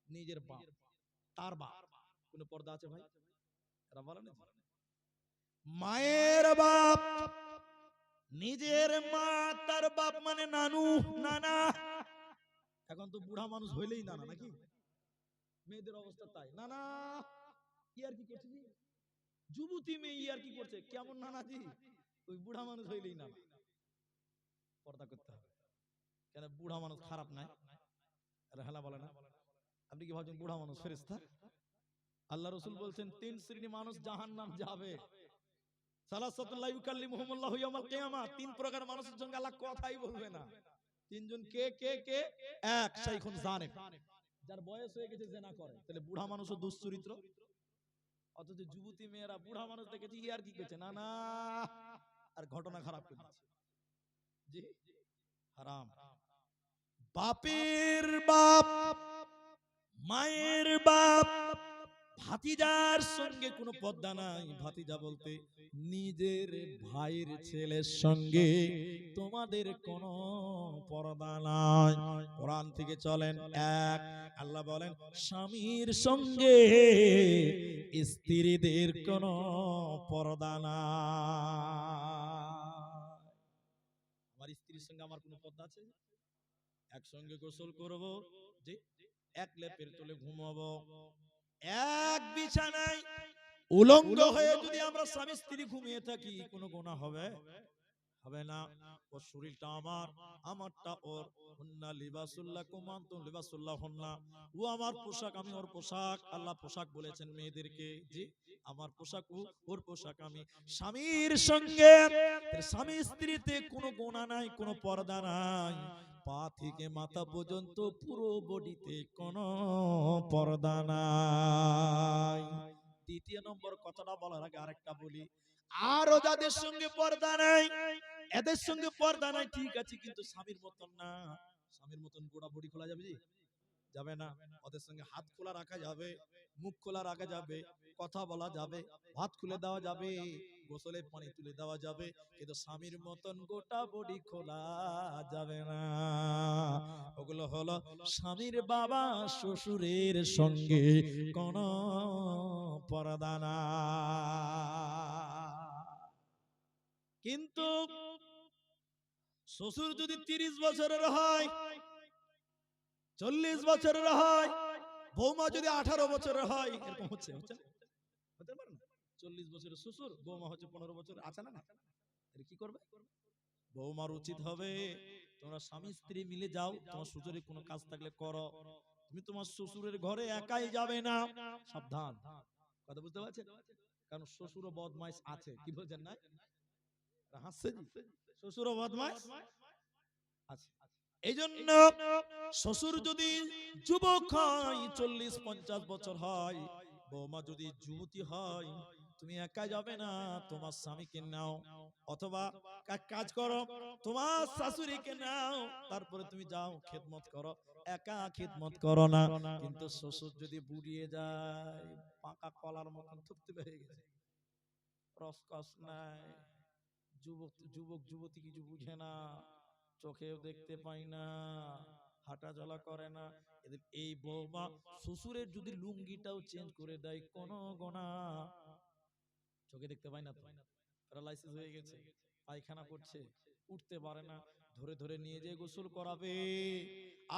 Speaker 1: নিজের বাপ, তার বাপ, কোনো পর্দা আছে ভাই? এরা বলে না। মায়ের বাপ, নিজের মা তার বাপ মানে নানু, নানা। এখন তো বুড়া মানুষ হইলেই নানা, নাকি? মেয়েদের অবস্থা তাই। নানা ইয়ার কি করছে? যুবতী মেয়ে ইয়ার কি করছে? কেমন নানাজি? ওই বুড়া মানুষ হইলেই নানা। পর্দা করতে হবে। কেন বুড়া মানুষ খারাপ নাই? আরে হেলা বলে না। আপনি কি ভাবছেন বুড়া মানুষ ফেরেশতা? আল্লাহ রাসূল বলছেন তিন শ্রেণী মানুষ জাহান্নাম যাবে। সালাসাতুল লা ইউকাল্লিমুহুমুল্লাহু ইয়াওমাল কিয়ামা, তিন প্রকার মানুষের সঙ্গে আল্লাহ কথাই বলবে না। তিনজন কে কে কে? এক, শাইখুন জানেব, যার বয়স হয়ে গেছে জেনা করে। তাহলে বুড়া মানুষও দুশ্চরিত্র। অথচ যুবতী মেয়েরা বুড়া মানুষ দেখেছি ইয়ার কি করছে, না না, আর ঘটনা খারাপ করে দিচ্ছে। জি হারাম। বাপের বাপ, মায়ের বাপ, ভাতিজার সঙ্গে কোনো পর্দা নাই। ভাতিজা বলতে নিজের ভাইয়ের ছেলের সঙ্গে তোমাদের কোনো পর্দা নাই। কোরআন থেকে চলেন এক, আল্লাহ বলেন স্বামীর সঙ্গে স্ত্রীদের কোনো পর্দা নাই। আমার স্ত্রীর সঙ্গে আমার কোনো পর্দা আছে? একসঙ্গে গোসল করব, যে এক লেপের তলে ঘুমাবো, এক বিছানায় উলঙ্গ হয়ে যদি আমরা স্বামী স্ত্রী ঘুমিয়ে থাকি, কোনো গুনাহ হবে? হবে না। ওর শরীরটা আমার, আমারটা ওর। হুন্না লিবাসুল লাকুম ওয়া আনতুম লিবাসুল লাহুন্না। ও আমার পোশাক, আমি ওর পোশাক। আল্লাহ পোশাক বলেছেন মেয়েদেরকে, জি আমার পোশাক ও, ওর পোশাক আমি। স্বামীর সঙ্গে, স্বামী স্ত্রীতে কোনো গুনাহ নাই, কোনো পর্দা নাই। পা থেকে মাথা পর্যন্ত পুরো বডিতে কোনো পর্দা নাই। দ্বিতীয় নম্বর কথাটা বলার আগে আরেকটা বলি, আরো যাদের সঙ্গে পর্দা নাই, এদের সঙ্গে পর্দা নাই ঠিক আছে, কিন্তু স্বামীর মতন না। স্বামীর মতন গোড়া বডি খোলা যাবে? যাবে না। ওদের সঙ্গে হাত খোলা রাখা যাবে, মুখ খোলা রাখা যাবে, কথা বলা যাবে, হাত খুলে দেওয়া যাবে, গোসলে পানি তুলে দেওয়া যাবে, কিন্তু স্বামীর মতন গোটা বডি খোলা যাবে না। ওগুলো হলো স্বামীর বাবা শ্বশুরের সঙ্গে কোনো পর্দা না। কিন্তু শ্বশুর যদি 30 বছরের হয়, 40 বছরের হয়, বৌমা যদি 18 বছরের হয়, এরকম হচ্ছে হতে পারে না? 40 বছরের শ্বশুর, বৌমা হচ্ছে 15 বছর, আছে না? কি করবে? বৌমার উচিত হবে তোমরা স্বামী স্ত্রী মিলে যাও, তোমার শ্বশুরের কোনো কাজ থাকলে করো। তুমি তোমার শ্বশুরের ঘরে একাই যাবে না, সাবধান। কথা বুঝতে পারছেন? কারণ শ্বশুরও বদমাইশ আছে। কি বলছেন? না হাসছে জি, শ্বশুরও বদমাইশ আছে। এই জন্য শ্বশুর যদি যুবক হয়, 40-50 বছর হয়, বৌমা যদি যুবতী হয়, তুমি একা যাবে না, তোমার স্বামীকে নাও, অথবা এক কাজ করো, তোমার শাশুড়িকে নাও, তারপরে তুমি যাও খেদমত করো। একা খেদমত করো না। কিন্তু শ্বশুর যদি বুড়িয়ে যায়, পাকা কলার মতন থুপতে হয়ে গেছে, রসকস নাই, যুবক যুবক যুবতী কিছু বুঝে না, চোখেও দেখতে পাই না, হাঁটা চলা করে না। এদের এই বৌমা শ্বশুরের যদি লুঙ্গিটাও চেঞ্জ করে দেয়, কোন গোনা, চোখে দেখতে পাই না, তো প্যারালাইসিস হয়ে গেছে, পায়খানা করছে, উঠতে পারে না, ধরে ধরে নিয়ে যেয়ে গোসল করাবে,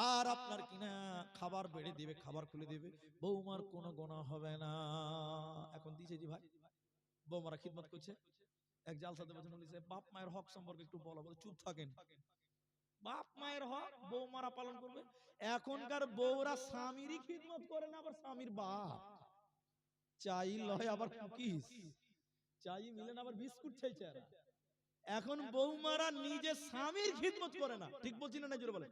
Speaker 1: আর আপনার কিনা খাবার বেড়ে দিবে, খাবার খুলে দিবে, বৌমার কোনো গোনা হবে না। এখন দিছে জি ভাই, বৌমারা খিদমত করছে। এক জালসাতে বলছেন, বলেছে বাপ মায়ের হক সম্পর্কে একটু বলো। বলে চুপ থাকেন, বাপ মায়ের হক বৌমারা পালন করবে। এখনকার বউরা স্বামীরই খিদমত করে না, আবার স্বামীর বাপ চাই লয়, আবার কুকিজ চাই মিলে না, আবার বিস্কুট চাইছে। এখন বৌমারা নিজে স্বামীর খিদমত করে না। ঠিক বলছি না? জোরে বলেন।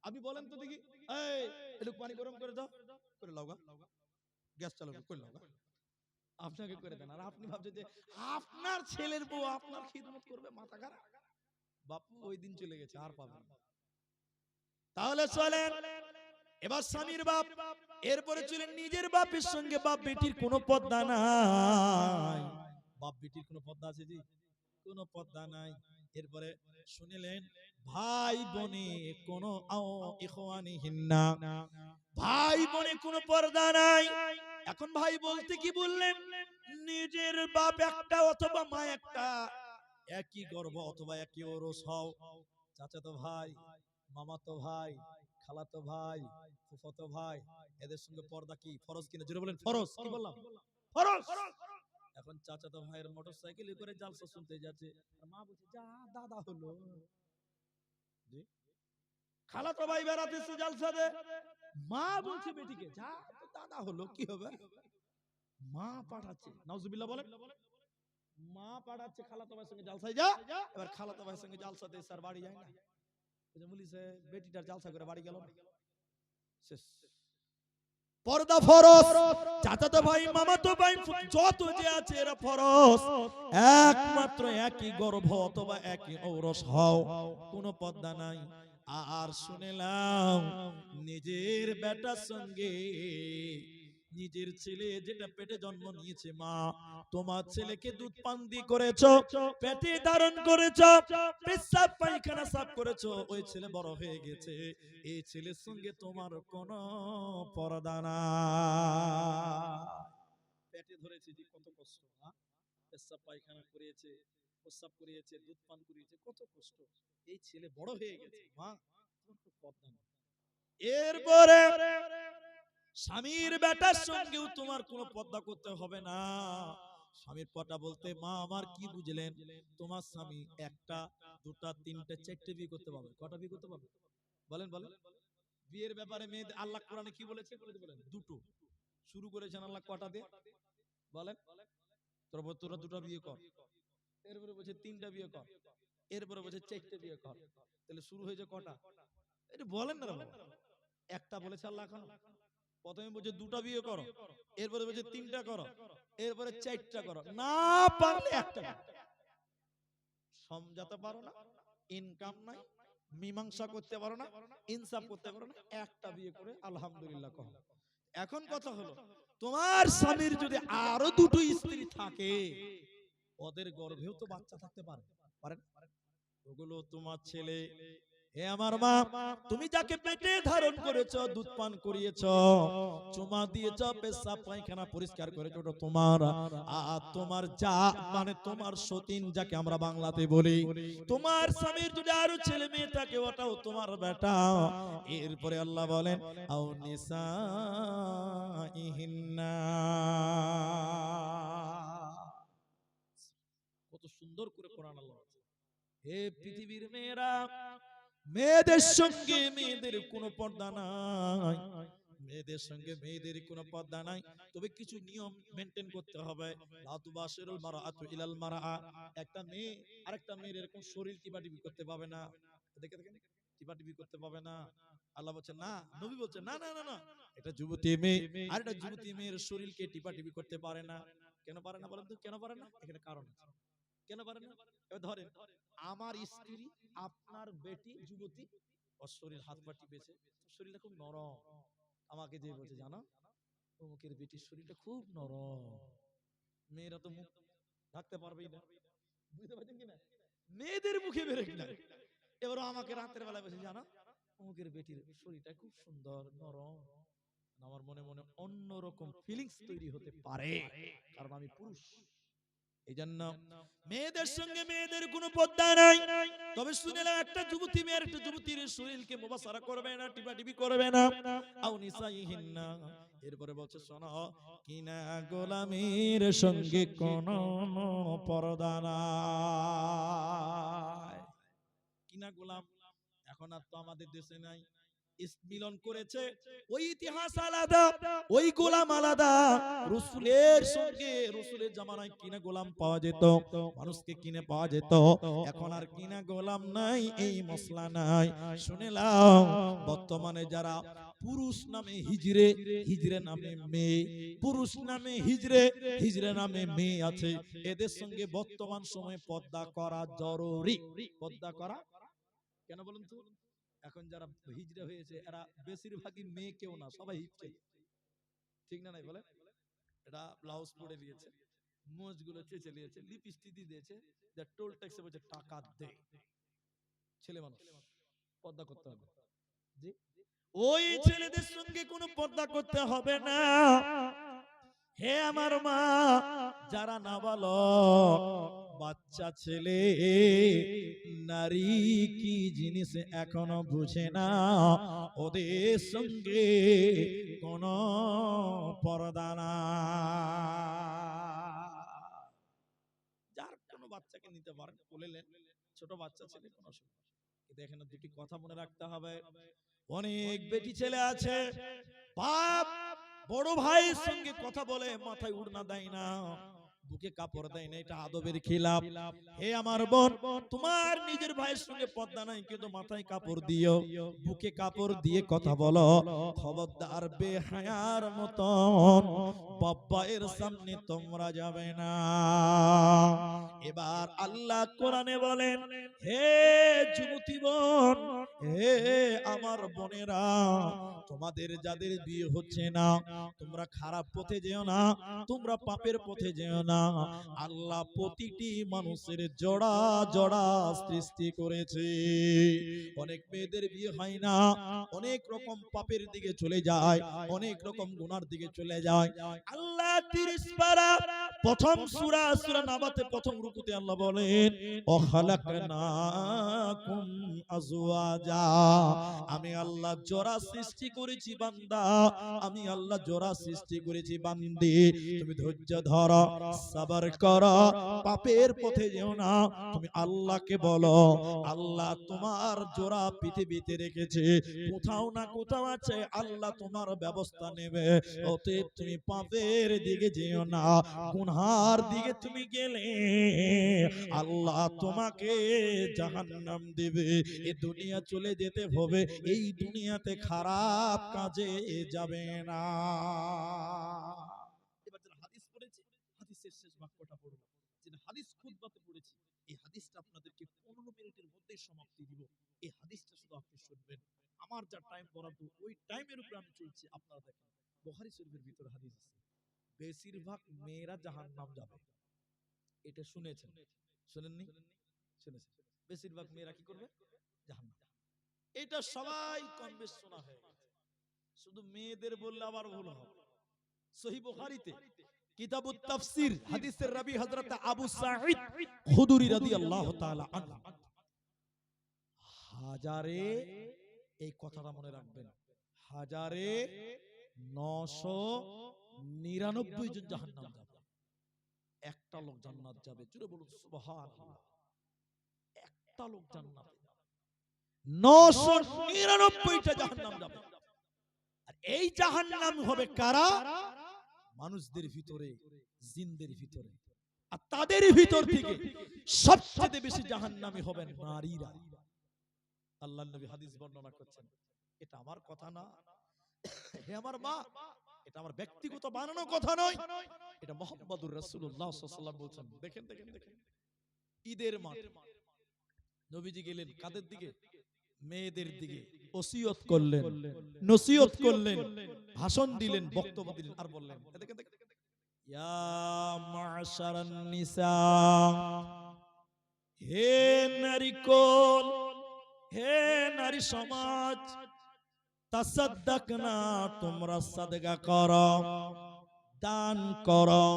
Speaker 1: আপনি বলেন তো দেখি, এই একটু পানি গরম করে দাও, করে লাও গা, গ্যাস চালু করে লাও গা, আপনাকে করে দেন। আর আপনি ভাবছেন যে আপনার ছেলের বউ আপনার খিদমত করবে, মাথা খারাপ। বাপু ওই দিন চলে গেছে, আর পাবেন না। তাহলে চলেন এবার স্বামীর বাপ, এরপরে চলেন নিজের বাপের সঙ্গে বাপ বেটির কোনো পর্দা নাই। বাপ বেটির কোনো পর্দা আছে জি? কোনো পর্দা নাই। এরপরে শুনিলেন ভাই বোনে কোনো ইখওয়ানিহিন্না, ভাই বোনে কোনো পর্দা নাই। এখন ভাই বলতে কি বললেন? নিজের বাপ একটা অথবা মা একটা, একই গর্ভ অথবা একই ওরস হও, চাচাতো ভাই, মামাতো ভাই, খালাতো ভাই, ফুফাতো ভাই, এদের সঙ্গে পর্দা কি ফরজ কিনা? জোরে বলেন ফরজ। কি বললাম? ফরজ। এখন চাচাতো ভাইয়ের মোটরসাইকেলে করে জালসা শুনতে যাচ্ছে, আর মা বলছে যা দাদা হলো। জি, খালাতো ভাই বেড়াতে এসে জালসা দে, মা বলছে বেটিকে যা তো দাদা হলো, কি হবে? মা পাঠাচ্ছে, নাউজুবিল্লাহ বলেন, মা পাঠাচ্ছে খালাতো ভাইয়ের সঙ্গে জালসায় যা। এবার খালাতো ভাইয়ের সঙ্গে জালসাতে এসে আর বাড়ি যায় না, বলিছে বেটিটার জালসা করে বাড়ি গেল না, শেষ। পর্দা ফরজ। চাচাতো ভাই, মামাতো ভাই, যত যে আছে এরা ফরজ। একমাত্র একই গর্ভ অথবা একই ঔরস হও, কোনো পর্দা নাই। আর শুনেলাম নিজের বেটার সঙ্গে নিজের ছেলে যেটা পেটে জন্ম নিয়েছে, মা তোমার ছেলেকে দুধ পান দিয়ে করেছো, পেটে ধারণ করেছো, পেশাব পায়খানা সাফ করেছো, ওই ছেলে বড় হয়ে গেছে, এই ছেলের সঙ্গে তোমার কোনো পর্দা নাই। পেটে ধরেছে যে কত কষ্ট, পেশাব পায়খানা করিয়েছে, প্রস্রাব করিয়েছে, দুধ পান করিয়েছে, কত কষ্ট, এই ছেলে বড় হয়ে গেছে, মা তোমার তো পর্দা নাই। এরপরে স্বামীর বেটার সঙ্গেও তোমার কোনো পর্দা করতে হবে না। স্বামীর পর্দা বলতে মা আমার কি বুঝলেন? তোমার স্বামী একটা, দুটা, তিনটা, চারটে বিয়ে করতে পারবে। কটা বিয়ে করতে পারবে? বলেন বলেন। বিয়ের ব্যাপারে মেয়েদের আল্লাহ কোরআনে কি বলেছে? বলেন দুটো। শুরু করেছেন আল্লাহ কটা দিয়ে? বলেন। তোরা দুটো বিয়ে কর, এরপরে বলছে তিনটা বিয়ে কর, এরপরে বলছে চারটে বিয়ে কর। তাহলে শুরু হয়েছে কটা? এটা বলেন না বাবা। একটা বলেছে আল্লাহ। এখন প্রথমে বলছে দুটা বিয়ে করো, এরপরে বলছে তিনটা করো, এরপরে চারটা করো, না পারলে একটা করো। সমঝাতে পারো না, ইনকাম নাই, মীমাংসা করতে পারো না, ইনসাফ করতে পারো না, একটা বিয়ে করে আলহামদুলিল্লাহ কহ। এখন কথা হলো, তোমার স্বামীর যদি আরো দুটো স্ত্রী থাকে, ওদের গর্ভেও তো বাচ্চা থাকতে পারে, পারেন? ওগুলো তোমার ছেলে। হে আমার মা, তুমি যাকে পেটে ধারণ করেছো, দুধ পান করিয়েছো, চুমা দিয়েছো, পেশাব পায়খানা পরিষ্কার করেছো, ওটা তোমার। আর তোমার যা মানে তোমার সতীন যাকে আমরা বাংলাতে বলি, তোমার স্বামীর যদি আরো ছেলে মেয়ে থাকে, ওটাও তোমার বেটা। এরপরে আল্লাহ বলেন আও নিসাইহিন্না, কত সুন্দর করে কোরআন আল্লাহ। হে পৃথিবীর মেয়েরা, মেয়েদের সঙ্গে মেয়েদের কোনো পর্দা নাই, মেয়েদের সঙ্গে মেয়েদের কোনো পর্দা নাই। তবে কিছু নিয়ম মেনটেন করতে হবে। লা তুবাশিরুল মারআতু ইলাল মারআ, একটা মেয়ে আরেকটা মেয়ের এরকম শরীর টিপাটিপি করতে পাবে না। দেখে দেখেন, টিপাটিপি করতে পাবে না। আল্লাহ বলছেন না, নবী বলছেন না না না না, এটা যুবতী মেয়ে আর এটা যুবতী মেয়ের শরীরকে টিপাটিপি করতে পারে না। কেন পারে না বলেন তো? কেন পারে না? এখানে কারণ আছে। কেন পারে না? এবার ধরেন আমার স্ত্রী, আপনার বেটি যুবতী, ওর শরীর হাত পা টিপেছে, শরীরটা খুব নরম, আমাকে যে বলছে জানো অমুকের বেটির শরীরটা খুব নরম। মেয়েরা তো মুখ ঢাকতে পারবেই না, বুঝতে পারছেন কিনা? মেয়েদের মুখে বেরেক না। এবার আমাকে রাতের বেলা বলছে জানো অমুকের বেটির শরীরটা খুব সুন্দর নরম। আমার মনে মনে অন্যরকম ফিলিংস তৈরি হতে পারে, কারণ আমি পুরুষ। এই জন্য মেয়েদের সঙ্গে মেয়েদের কোনো পর্দা নাই। তবে শুনেলাম একটা যুবতী মেয়ের একটা যুবতীর শরীরকে মুবাসারা করবে না, টিপাটিপি করবে না। আও নিসাইহিন্না, এরপরে বলছে শোনো, কিনা গোলামের সঙ্গে কোনো পর্দা নাই। কিনা গোলাম এখন আর তো আমাদের দেশে নাই, মিলন করেছে, ওই ইতিহাস আলাদা, ওই গোলাম আলাদা। রসুলের সঙ্গে রসুলের জামানায় কিনা গোলাম পাওয়া যেত, মানুষকে কিনে পাওয়া যেত। এখন আর কিনা গোলাম নাই, এই মশলা নাই। শুনেলাম বর্তমানে যারা পুরুষ নামে হিজড়ে, হিজড়ে নামে মেয়ে, পুরুষ নামে হিজড়ে, হিজড়ে নামে মেয়ে আছে, এদের সঙ্গে বর্তমান সময়ে পর্দা করা জরুরি। পর্দা করা কেন বলুন তো? এখন যারা হিজড়া হয়েছে এরা বেশিরভাগই মেয়ে কেউ না, সবাই হিজড়ে, ঠিক না নাই বলে? এরা ব্লাউজ পরে নিয়েছে, মোজগুলো চেঁচে নিয়েছে, লিপস্টিক দিয়ে দিয়েছে, যা টোল ট্যাক্সে বলছে টাকা দে। ছেলে মানুষ পর্দা করতে হবে জি, ওই ছেলেদের সঙ্গে কোনো পর্দা করতে হবে না। হে আমার মা, যারা নাবালক বাচ্চা ছেলে নারী কি জিনিস এখনো বুঝে না, ওদের সঙ্গে কোন পর্দা না। যার কোনো বাচ্চাকে নিতে পারেন, বলেলেন ছোট বাচ্চা ছেলে কোনো অসুবিধা নেই। কিন্তু এখানে দুটি কথা মনে রাখতে হবে, অনেক বেটি ছেলে আছে বাপ বড় ভাইয়ের সঙ্গে কথা বলে মাথায় উড়না দেয় না, বুকে কাপড় দেয় না, এটা আদবের খিলাফ। হে আমার বোন, তোমার নিজের ভাইয়ের সঙ্গে পর্দা নাই কিন্তু মাথায় কাপড় দিও, বুকে কাপড় দিয়ে কথা বলো, খবরদার বেহায়ার মতন বাবার সামনে তোমরা যাবে না। এবার আল্লাহ কোরআনে বলেন, হে যুবতী বোন, হে আমার বোনেরা, তোমাদের যাদের বিয়ে হচ্ছে না তোমরা খারাপ পথে যেও না, তোমরা পাপের পথে যেও না। আল্লাহ প্রতিটি মানুষের জোড়া জোড়া সৃষ্টি করেছে। অনেক মেয়েদের বিয়ে হয় না, অনেক রকম পাপের দিকে চলে যায়, অনেক রকম গুনার দিকে চলে যায়। আল্লাহ 30 পারা প্রথম সূরা সূরা নাবাতে প্রথম রুকুতে আল্লাহ বলেন, ও খালাকনাকুম আজওয়াজা, আমি আল্লাহ জোড়া সৃষ্টি করেছি বান্দা, আমি আল্লাহ জোড়া সৃষ্টি করেছি বান্দি। তুমি ধৈর্য ধরো, সবর করো, পাপের পথে যেও না। তুমি আল্লাহকে বলো, আল্লাহ তোমার জোড়া পৃথিবীতে রেখেছে, কোথাও না কোথাও আছে, আল্লাহ তোমার ব্যবস্থা নেবে। অতএব তুমি পাপের দিকে যেও না, গুনহার দিকে তুমি গেলে আল্লাহ তোমাকে জাহান্নাম দেবে। এই দুনিয়া চলে যেতে হবে, এই দুনিয়াতে খারাপ কাজে যাবে না। এবার যারা হাদিস পড়েছি, হাদিসের শেষ বাক্যটা পড়ব, যেটা হাদিস খুতবাতে পড়েছি, এই হাদিসটা আপনাদেরকে 15 মিনিটের মধ্যে সমাপ্তি দিব। এই হাদিসটা শুধু আপনি শুনবেন, আমার যা টাইম বরাদ্দ ওই টাইমের উপরে আমি চলছি। আপনারা দেখেন বুখারী শরীফের ভিতরে হাদিস আছে, বেশিরভাগ মেয়েরা জাহান্নাম যাবে। এটা শুনেছেন? শুনেননি? শুনেছেন। বেশিরভাগ মেয়েরা কি করবে? জাহান্নাম। এটা সবাই কম বেশ শোনা হয়ে গেছে, শুধু মেয়েদের বললে আবার ভুল হবে। সহিহ বুখারীতে কিতাবুত তাফসীর হাদিসের রাবী হযরত আবু সাঈদ খুদরী রাদিয়াল্লাহু তাআলা আনহু, হাজারে, এই কথাটা মনে রাখবেন, হাজারে 999 জন জাহান্নাম যাবে, একটা লোক জান্নাত যাবে। জোরে বলুন সুবহানাল্লাহ। একটা লোক জান্নাতে যাবে, 999টা জাহান্নাম যাবে। আর এই জাহান্নাম হবে কারা? মানুষদের ভিতরে, জিনদের ভিতরে। আর তাদের ভিতর থেকে সবচেয়ে বেশি জাহান্নামী হবেন নারীরা। আল্লাহর নবী হাদিস বর্ণনা করছেন, এটা আমার কথা না, হে আমার মা, এটা আমার ব্যক্তিগত বানানো কথা নয়, এটা মুহাম্মদুর রাসূলুল্লাহ সাল্লাল্লাহু আলাইহি ওয়াসাল্লাম বলছেন। দেখেন দেখেন দেখেন, ঈদের মাঠ নবীজি গেলেন কাদের দিকে? মেয়েদের দিকে। ওসিয়ত করলেন, নসিহত করলেন, ভাষণ দিলেন, বক্তব্য দিলেন, আর বললেন দেখেন দেখেন, ইয়া মা'শারান নিসা, হে নারীকুল, হে নারী সমাজ, তাসাদ্দাকনা, তোমরা সাদকা করো, দান করো।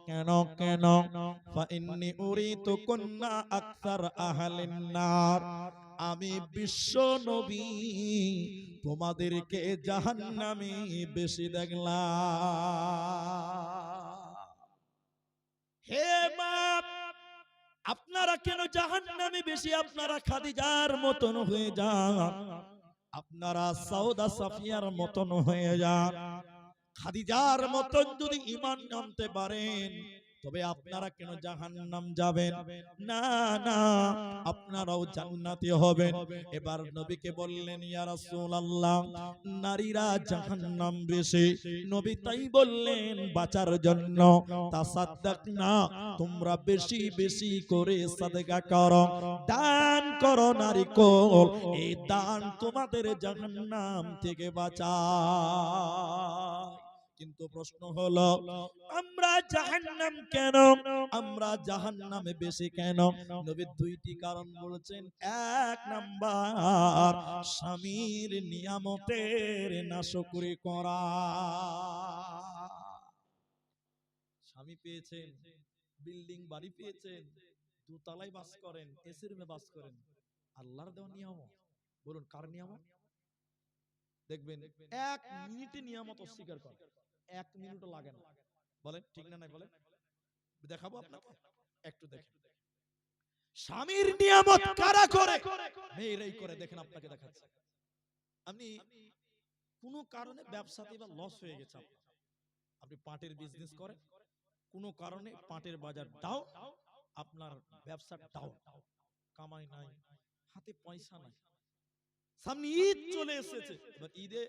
Speaker 1: কেন কেন? ফাইন্নী উরিতু কুন্না আকসার আহলিন নার, আমি বিশ্ব নবী তোমাদেরকে জাহান্নামে বেশি দেখলাম। হে মা, আপনারা কেন জাহান্নামে বেশি? আপনারা খাদিজার মতন হয়ে যান, আপনারা সাউদা সাফিয়ার মতন হয়ে যান। খাদিজার মতন যদি ঈমান আনতে পারেন তবে আপনারা কেন জাহান্নাম যাবেন? না না, আপনারাও জান্নাতি হবেন। এবার নবীকে বললেন, ইয়া রাসূলুল্লাহ, নারীরা জাহান্নাম বেশি। নবী তাই বললেন বাঁচার জন্য, তাসাদ্দাকনা, তোমরা বেশি বেশি করে সাদকা করো, দান করো নারীকুল, এই দান তোমাদের জাহান্নাম থেকে বাঁচায়। কিন্তু প্রশ্ন হলো, আমরা জাহান্নাম কেন? আমরা জাহান্নামে বেশি কেন? নবী দুইটি কারণ বলেছেন। এক নাম্বার, স্বামীর নিয়ামতের নাশকরি করা। স্বামী পেয়েছেন, বিল্ডিং বাড়ি পেয়েছেন, দোতলায় বাস করেন, এসি রুমে বাস করেন, আল্লাহর দেওয়া নিয়ামত। বলুন কার নিয়ামত? দেখবেন এক মিনিটে নিয়ামত অস্বীকার করে, এক মিনিটও লাগে না। বলেন ঠিক না নাই? বলেন, দেখাবো আপনাকে, একটু দেখেন স্বামীর নিয়ামত কারা করে? মেয়েরাই করে। দেখেন আপনাকে দেখাচ্ছি। আপনি কোন কারণে ব্যবসাতে বা লস হয়ে গেছে, আপনি পাটের বিজনেস করেন, কোন কারণে পাটের বাজার ডাউন, আপনার ব্যবসা ডাউন, কামাই নাই, হাতে পয়সা নাই, সামনে ঈদ চলে এসেছে। এবার ঈদে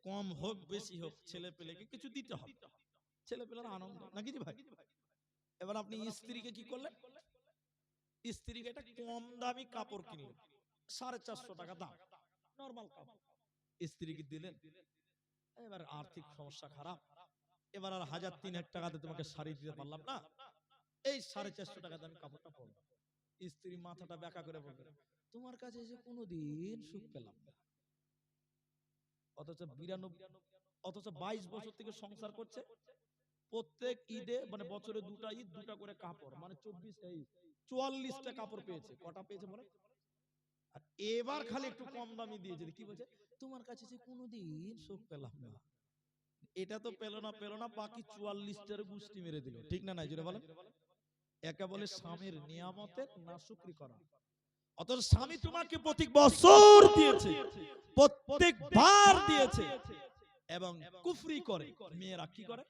Speaker 1: কম হোক বেশি হোক ছেলে পেলেকে কিছু দিতে হবে, ছেলে পেলের আনন্দ নাকি ভাই। এবার আপনি স্ত্রীকে কি করলেন? স্ত্রীকে একটা কম দামি কাপড় কিনলেন, 450 টাকা দাম, নরমাল কাপড় স্ত্রীকে দিলেন। এবার আর্থিক সমস্যা খারাপ, এবার আর 1000-3000 টাকাতে তোমাকে শাড়ি দিতে পারলাম না, এই 450 টাকা দামি কাপড়টা পরো। স্ত্রী মাথাটা বেঁকা করে বলবে, তোমার কাছে এসে কোনোদিন সুখ পেলাম না। অথচ 22 বছর থেকে সংসার করছে, প্রত্যেক ঈদে মানে বছরে দুটা ঈদ দুটা করে কাপড়, মানে 44টা কাপড় পেয়েছে। কটা পেয়েছে বলে? আর এবার খালি একটু কম দামি দিয়েছে, কি বলছে? তোমার কাছে এসে কোনোদিন সুখ পেলাম না। এটা তো পেল না, বাকি 44টার গুষ্টি মেরে দিল। ঠিক না নাই জোরে বলেন? একে বলে স্বামীর নিয়ামতের নাশুকরি করা। অথচ স্বামী তোমাকে প্রত্যেক বছর দিয়েছে, প্রত্যেকবার দিয়েছে, এবং কুফরি করে। মেয়েরা কি করে?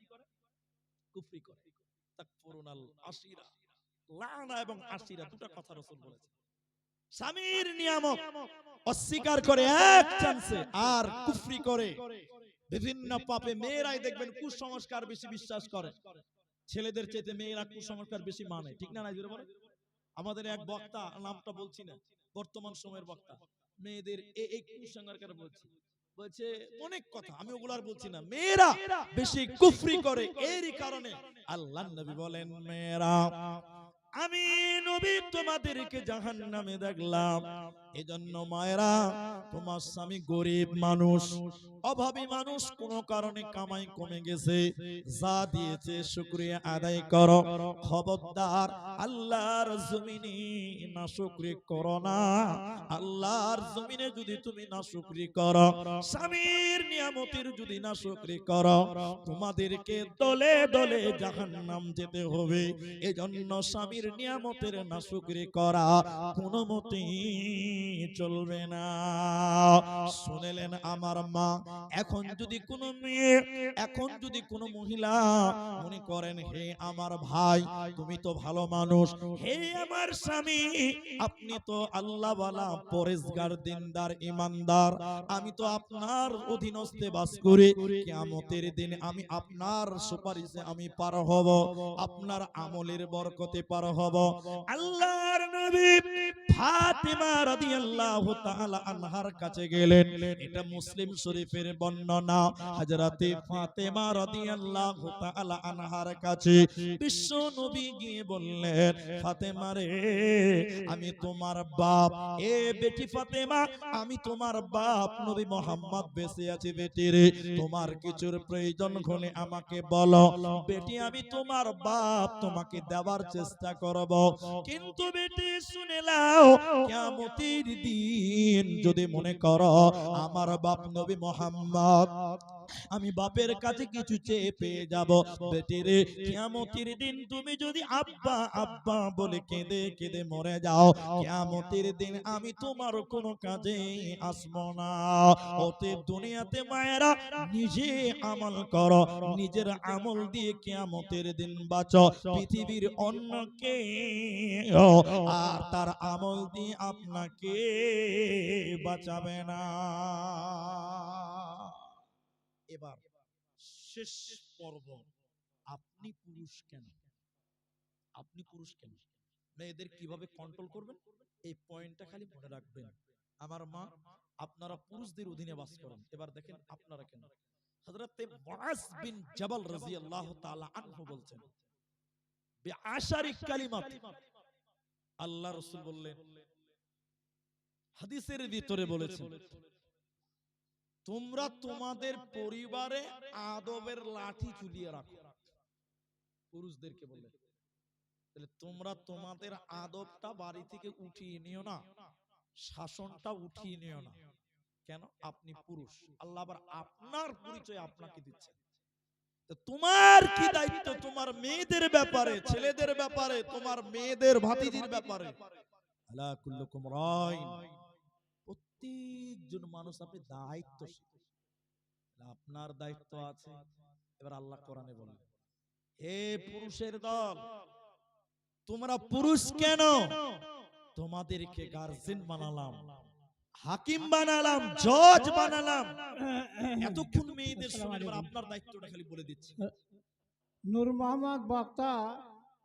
Speaker 1: কুফরি করে। তাকফুরুনাল আশিরা, লানা এবং আশিরা, দুটো কথা রাসূল বলেছে। স্বামীর নিয়ামত অস্বীকার করে এক চান্সে, আর কুফরি করে বিভিন্ন পাপে। মেয়েরাই দেখবেন কুসংস্কার বেশি বিশ্বাস করে, ছেলেদের চেয়ে মেয়েরা কুসংস্কার বেশি মানে। ঠিক না নাই জোরে বলেন? আমাদের এক বক্তা, নামটা বলছি না, বর্তমান সময়ের বক্তা, মেয়েদের এই কুসংস্কার বলছে, বলছে অনেক কথা, আমি ওগুলো আর বলছি না। মেয়েরা বেশি কুফরি করে, এরই কারণে আল্লাহর নবী বলেন, মেয়েরা আমি নবী তোমাদেরকে জাহান্নামে দেখলাম। এজন্য মায়েরা, তোমার স্বামী গরিব মানুষ, অভাবী মানুষ, কোন কারণে কামাই কমে গেছে, যা দিয়েছে শুকরিয়া আদায় করো। খবরদার আল্লাহর জমিনে নাশুকরি করো না। আল্লাহর জমিনে যদি তুমি নাশুকরি করো, স্বামীর নিয়ামতের যদি নাশুকরি করো, তোমাদেরকে দলে দলে জাহান্নাম যেতে হবে। এজন্য স্বামীর নিয়ামতের নাশুকরি করা কোনো মতেই চলবে না। শুনলেন আমার মা, এখন যদি কোনো মেয়ে, এখন যদি কোনো মহিলা মনে করেন হে আমার ভাই তুমি তো ভালো মানুষ, হে আমার স্বামী আপনি তো আল্লাহওয়ালা পরেজগার দিনদার ইমানদার, আমি তো আপনার অধীনস্থে বাস করি, কিয়ামতের দিন আমি আপনার সুপারিশে আমি পার হব, আপনার আমলের বরকতে পার হব। আল্লাহর নবী ফাতিমা রাদিয়াল্লাহু তাআলা আনহার কাছে গেলেন। এটা মুসলিম শরীফের বর্ণনা। হযরতে ফাতিমা রাদিয়াল্লাহু তাআলা আনহার কাছে বিশ্ব নবী গিয়ে বললেন, ফাতেমা রে আমি তোমার বাপ, এ বেটি ফাতেমা আমি তোমার বাপ, নবী মুহাম্মদ বেঁচে আছে বেটি রে, তোমার কিছুর প্রয়োজন হলে আমাকে বলো বেটি, আমি তোমার বাপ তোমাকে দেওয়ার চেষ্টা করব। কিন্তু বেটি শুনে নাও, কিয়ামতের দিন যদি মনে করো আমার বাপ নবী মুহাম্মদ, আমি বাপের কাছে কিছু চেয়ে পেয়ে যাব, বেটি রে কিয়ামতের দিন তুমি যদি আব্বা আব্বা বলে কেঁদে কেঁদে মরে যাও, কিয়ামতের দিন আমি তোমার কোনো কাজে আসবো না। অতএব দুনিয়াতে মায়েরা নিজে আমল করো, নিজের আমল দিয়ে কিয়ামতের দিন বাঁচো, পৃথিবীর অন্যকে আর তার আমল দিয়ে আপনাকে বাঁচাবে না। এবার শেষ পর্ব, আপনি পুরুষ কেন, আপনি পুরুষ কেন, মেয়েদের কিভাবে কন্ট্রোল করবেন এই পয়েন্টটা খালি মনে রাখবেন। আমার মা আপনারা পুরুষদের অধীনে বাস করেন, এবার দেখেন আপনারা কেন। হযরতে মুআজ বিন জাবাল রাদিয়াল্লাহু তাআলা আনহু বলছেন, বিআশারি কালিমাত, আল্লাহ রাসূল বললেন, হাদিসের ভিতরে বলেছেন, তোমরা তোমাদের পরিবারে আদবের লাঠি ঝুলিয়ে রাখো। পুরুষদেরকে বললেন, তাহলে তোমরা তোমাদের আদবটা বাড়ি থেকে উঠিয়ে নিও না, শাসনটা উঠিয়ে নিও না। কেন? আপনি পুরুষ, আল্লাহ আবার আপনার পরিচয় আপনাকে দিচ্ছেন। তোমার কি দায়িত্ব তোমার মেয়েদের ব্যাপারে, ছেলেদের ব্যাপারে, তোমার মেয়েদের ভাতিজির ব্যাপারে। আলা কুল্লুকুম রাইন, প্রত্যেকজন মানুষ আপনি দায়িত্বশীল, আপনার দায়িত্ব আছে। এবার আল্লাহ কোরআনে বলেন, হে পুরুষের দল, তোমরা পুরুষ কেন, তোমাদেরকে গার্জিয়ান বানালাম, হাকিম বানালাম, জজ বানালাম। এতক্ষণ মেয়েদের শুনে, এবার আপনার দায়িত্বটা খালি বলে দিচ্ছি।
Speaker 3: নূর মোহাম্মদ বক্তা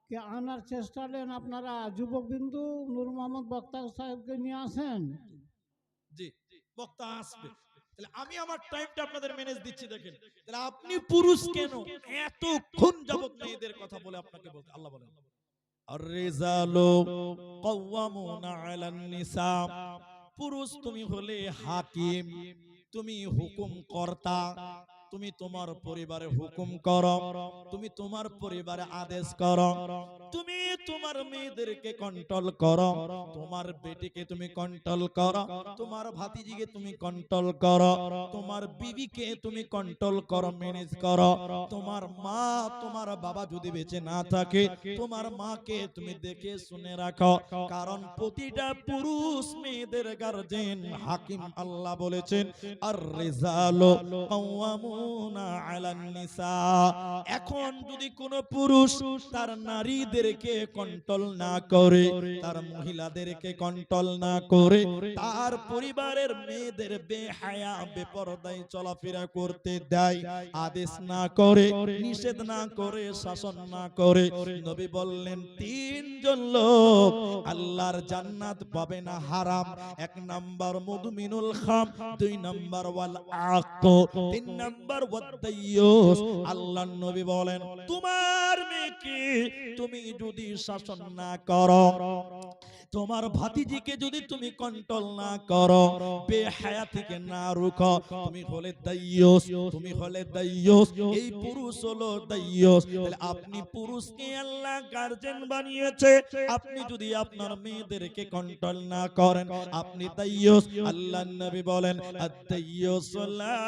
Speaker 3: কে আনার চেষ্টা নেন আপনারা, যুবক বিন্দু নূর মোহাম্মদ বক্তা সাহেবকে নিয়ে আসেন।
Speaker 1: জি, বক্তা আসবে। তাহলে আমি আমার টাইমটা আপনাদের ম্যানেজ দিচ্ছি। দেখেন, তাহলে আপনি পুরুষ কেন এতক্ষণ যাবত মেয়েদের কথা বলে আপনাকে বলতে, আল্লাহ বলেন, আর-রিজালু কাওয়ামুনা আলান নিসা, পুরুষ তুমি হলে হাকিম, তুমি হুকুম কর্তা, তুমি তোমার পরিবারে হুকুম করো, তুমি তোমার পরিবারে আদেশ করো, তুমি তোমার মেয়েদেরকে কন্ট্রোল করো, তোমার বেটিকে তুমি কন্ট্রোল করো, তোমার ভাতিজিকে তুমি কন্ট্রোল করো, তোমার বিবিকে তুমি কন্ট্রোল করো, ম্যানেজ করো, তোমার মা তোমার বাবা যদি বেঁচে না থাকে তোমার মাকে তুমি দেখে শুনে রাখো, কারণ প্রতিটা পুরুষ মেয়েদের গার্জিয়ান হাকিম। আল্লাহ বলেছেন, আর-রিজালু কাওয়ামুনা আলান নিসা। এখন যদি কোন পুরুষ তার নারীদেরকে কন্ট্রোল না করে, তার মহিলাদেরকে কন্ট্রোল না করে, তার পরিবারের মেয়েদের বেহায়া বেপরদায় চলাফেরা করতে দেয়, আদেশ না করে, নিষেধ না করে, শাসন না করে, নবী বললেন তিনজন লোক আল্লাহর জান্নাত পাবে না, হারাম। এক নাম্বার মুদমিনুল খাম, দুই নাম্বার ওয়াল আক, তিন নাম্বার ওয়াদাইয়ুস। আল্লাহর নবী বলেন, তোমার মেয়েকে তুমি যদি শাসন না করো, তোমার ভাতিজিকে যদি তুমি কন্ট্রোল না করো, বেহায়া থেকে না রুখো, তুমি হলে দাইয়ুস, তুমি হলে দাইয়ুস। এই পুরুষ হলো দাইয়ুস। তাহলে আপনি পুরুষকে আল্লাহ গার্জিয়ান বানিয়েছে, আপনি যদি আপনার মেয়েদেরকে কন্ট্রোল না করেন আপনি দাইয়ুস। আল্লাহর নবী বলেন, আদ-দাইয়ুস লা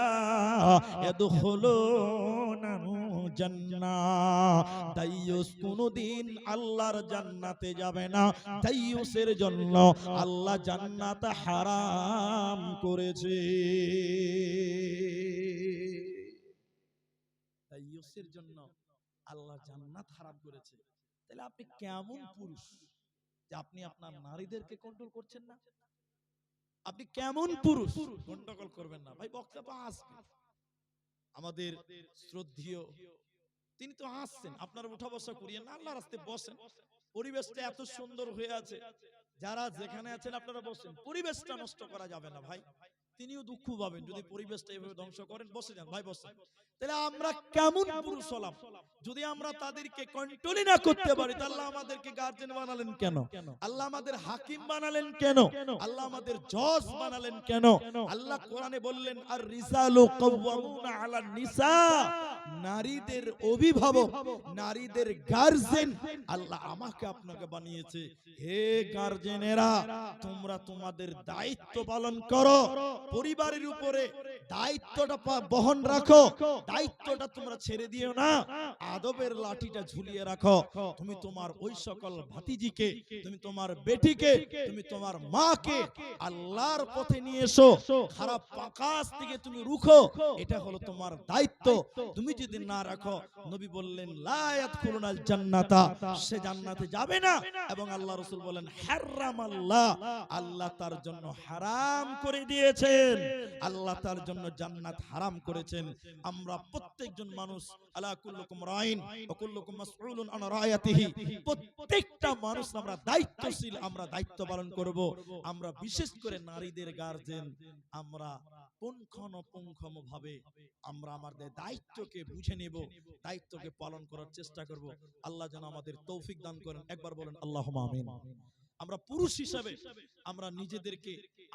Speaker 1: ইয়াদখুলুনা জান্নাহ, দাইয়ুস কোনদিন আল্লাহর জান্নাতে যাবে না। দাইয়ুস তাইয়ুসের জন্য আল্লাহ জান্নাত হারাম করেছে। তাইয়ুসের জন্য আল্লাহ জান্নাত হারাম করেছে। তাহলে আপনি কেমন পুরুষ যে আপনি আপনার নারীদেরকে কন্ট্রোল করছেন না? আপনি কেমন পুরুষ? গন্ডগোল করবেন না ভাই, বক্তা তো আসবে, আমাদের শ্রদ্ধেয় তিনি তো আসছেন, আপনারা উঠা বসা করিয়েন না, আল্লাহর রাস্তায় বসেন। পরিবেশটা এত সুন্দর হয়ে আছে, যারা যেখানে আছেন আপনারা বসেন, পরিবেশটা নষ্ট করা যাবে না ভাই। তিনিও দুঃখ পাবেন যদি পরিবেশটা এভাবে ধ্বংস করেন। বসে যান ভাই, বসেন। তাহলে আমরা কেমন পুরুষ হলাম যদি আমরা তাদেরকে কন্ট্রোলই না করতে পারি? তাহলে আল্লাহ আমাদেরকে গার্জেন বানালেন কেন? আল্লাহ আমাদের হাকিম বানালেন কেন? আল্লাহ আমাদের জজ বানালেন কেন? আল্লাহ কোরআনে বললেন আর রিজালু কাওয়ামুনা আলান নিসা, নারীদের অভিভাবক, নারীদের গার্জেন আল্লাহ আমাকে আপনাকে বানিয়েছে। হে গার্জেনেরা, তোমরা তোমাদের দায়িত্ব পালন করো, পরিবারের উপরে দায়িত্বটা বহন রাখো, দায়িত্বটা তোমরা ছেড়ে দিও না, আদবের লাঠিটা ঝুলিয়ে রাখো। তুমি তোমার ওই সকল ভাতিজিকে, তুমি তোমার বেটিকে, তুমি তোমার মাকে আল্লাহর পথে নিয়ে এসো, খারাপ কাজ থেকে তুমি রুখো, এটা হলো তোমার দায়িত্ব। তুমি যদি না রাখো, নবী বললেন লা ইয়াদখুলুনাল জান্নাতা, সে জান্নাতে যাবে না। এবং আল্লাহ রাসূল বলেন হারামাল্লাহ, আল্লাহ তার জন্য হারাম করে দিয়েছেন, আল্লাহ তার জন্য জান্নাত হারাম করেছেন। আমরা প্রত্যেকজন মানুষ, আলা কুল্লুকুম রাইন ওয়া কুল্লুকুম মাসউলুন আন রায়াতিহি, প্রত্যেকটা মানুষ আমরা দায়িত্বশীল, আমরা দায়িত্ব পালন করব। আমরা বিশেষ করে নারীদের গার্জেন, আমরা পুঙ্খানুপুঙ্খভাবে আমরা আমাদের দায়িত্বকে বুঝে নেব, দায়িত্বকে পালন করার চেষ্টা করব। আল্লাহ যেন আমাদের তৌফিক দান করেন। একবার বলেন আল্লাহুম্মা আমিন। আমরা পুরুষ হিসাবে আমরা নিজেদেরকে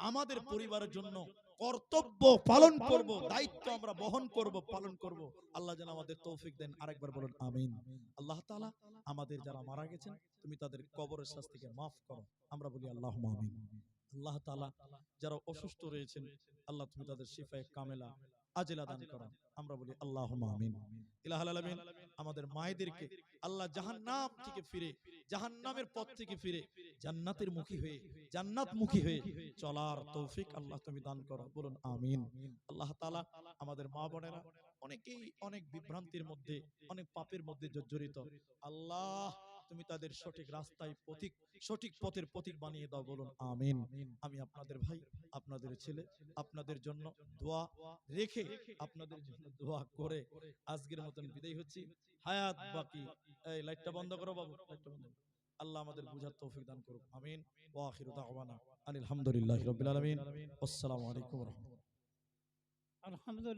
Speaker 1: আমাদের পরিবারের জন্য কর্তব্য পালন করব, দায়িত্ব আমরা বহন করব, পালন করব। আল্লাহ যেন আমাদের তৌফিক দেন। আরেকবার বলুন আমিন। আল্লাহ তাআলা আমাদের যারা মারা গেছেন, তুমি তাদের কবরের শাস্তিকে মাফ করো। আমরা বলি আল্লাহুম্মা আমিন। আল্লাহ তাআলা যারা অসুস্থ রয়েছেন, আল্লাহ তুমি তাদের শিফায়ে কামেলা আজেলা দান করো। আমরা বলি আল্লাহুম্মা আমিন। ইলাহুল আলামিন আমাদের মায়েদেরকে আল্লাহ জাহান্নাম থেকে ফিরে, জাহান্নামের পথ থেকে ফিরে জান্নাতের মুখী হয়ে, জান্নাতমুখী হয়ে চলার তৌফিক আল্লাহ তুমি দান করো। বলুন আমিন। আল্লাহ তাআলা আমাদের মা বোনেরা অনেকেই অনেক বিভ্রান্তির মধ্যে, অনেক পাপের মধ্যে জর্জরিত, আল্লাহ তুমি তাদের সঠিক রাস্তায় পথিক, সঠিক পথের পথিক বানিয়ে দাও। বলুন আমিন। আমি আপনাদের ভাই, আপনাদের ছেলে, আপনাদের জন্য দোয়া রেখে, আপনাদের জন্য দোয়া করে আজকের মতন বিদায় হচ্ছি। হায়াত বাকি। এই লাইটটা বন্ধ করো বাবু, লাইটটা বন্ধ করো। আল্লাহ আমাদের বুঝার তৌফিক দান করুক। আমিন। ওয়া আখিরু দাওয়ানা আলহামদুলিল্লাহি রাব্বিল আলামিন। আসসালামু আলাইকুম ওয়া রাহমাতুল্লাহ।
Speaker 3: আলহামদুলিল্লাহ।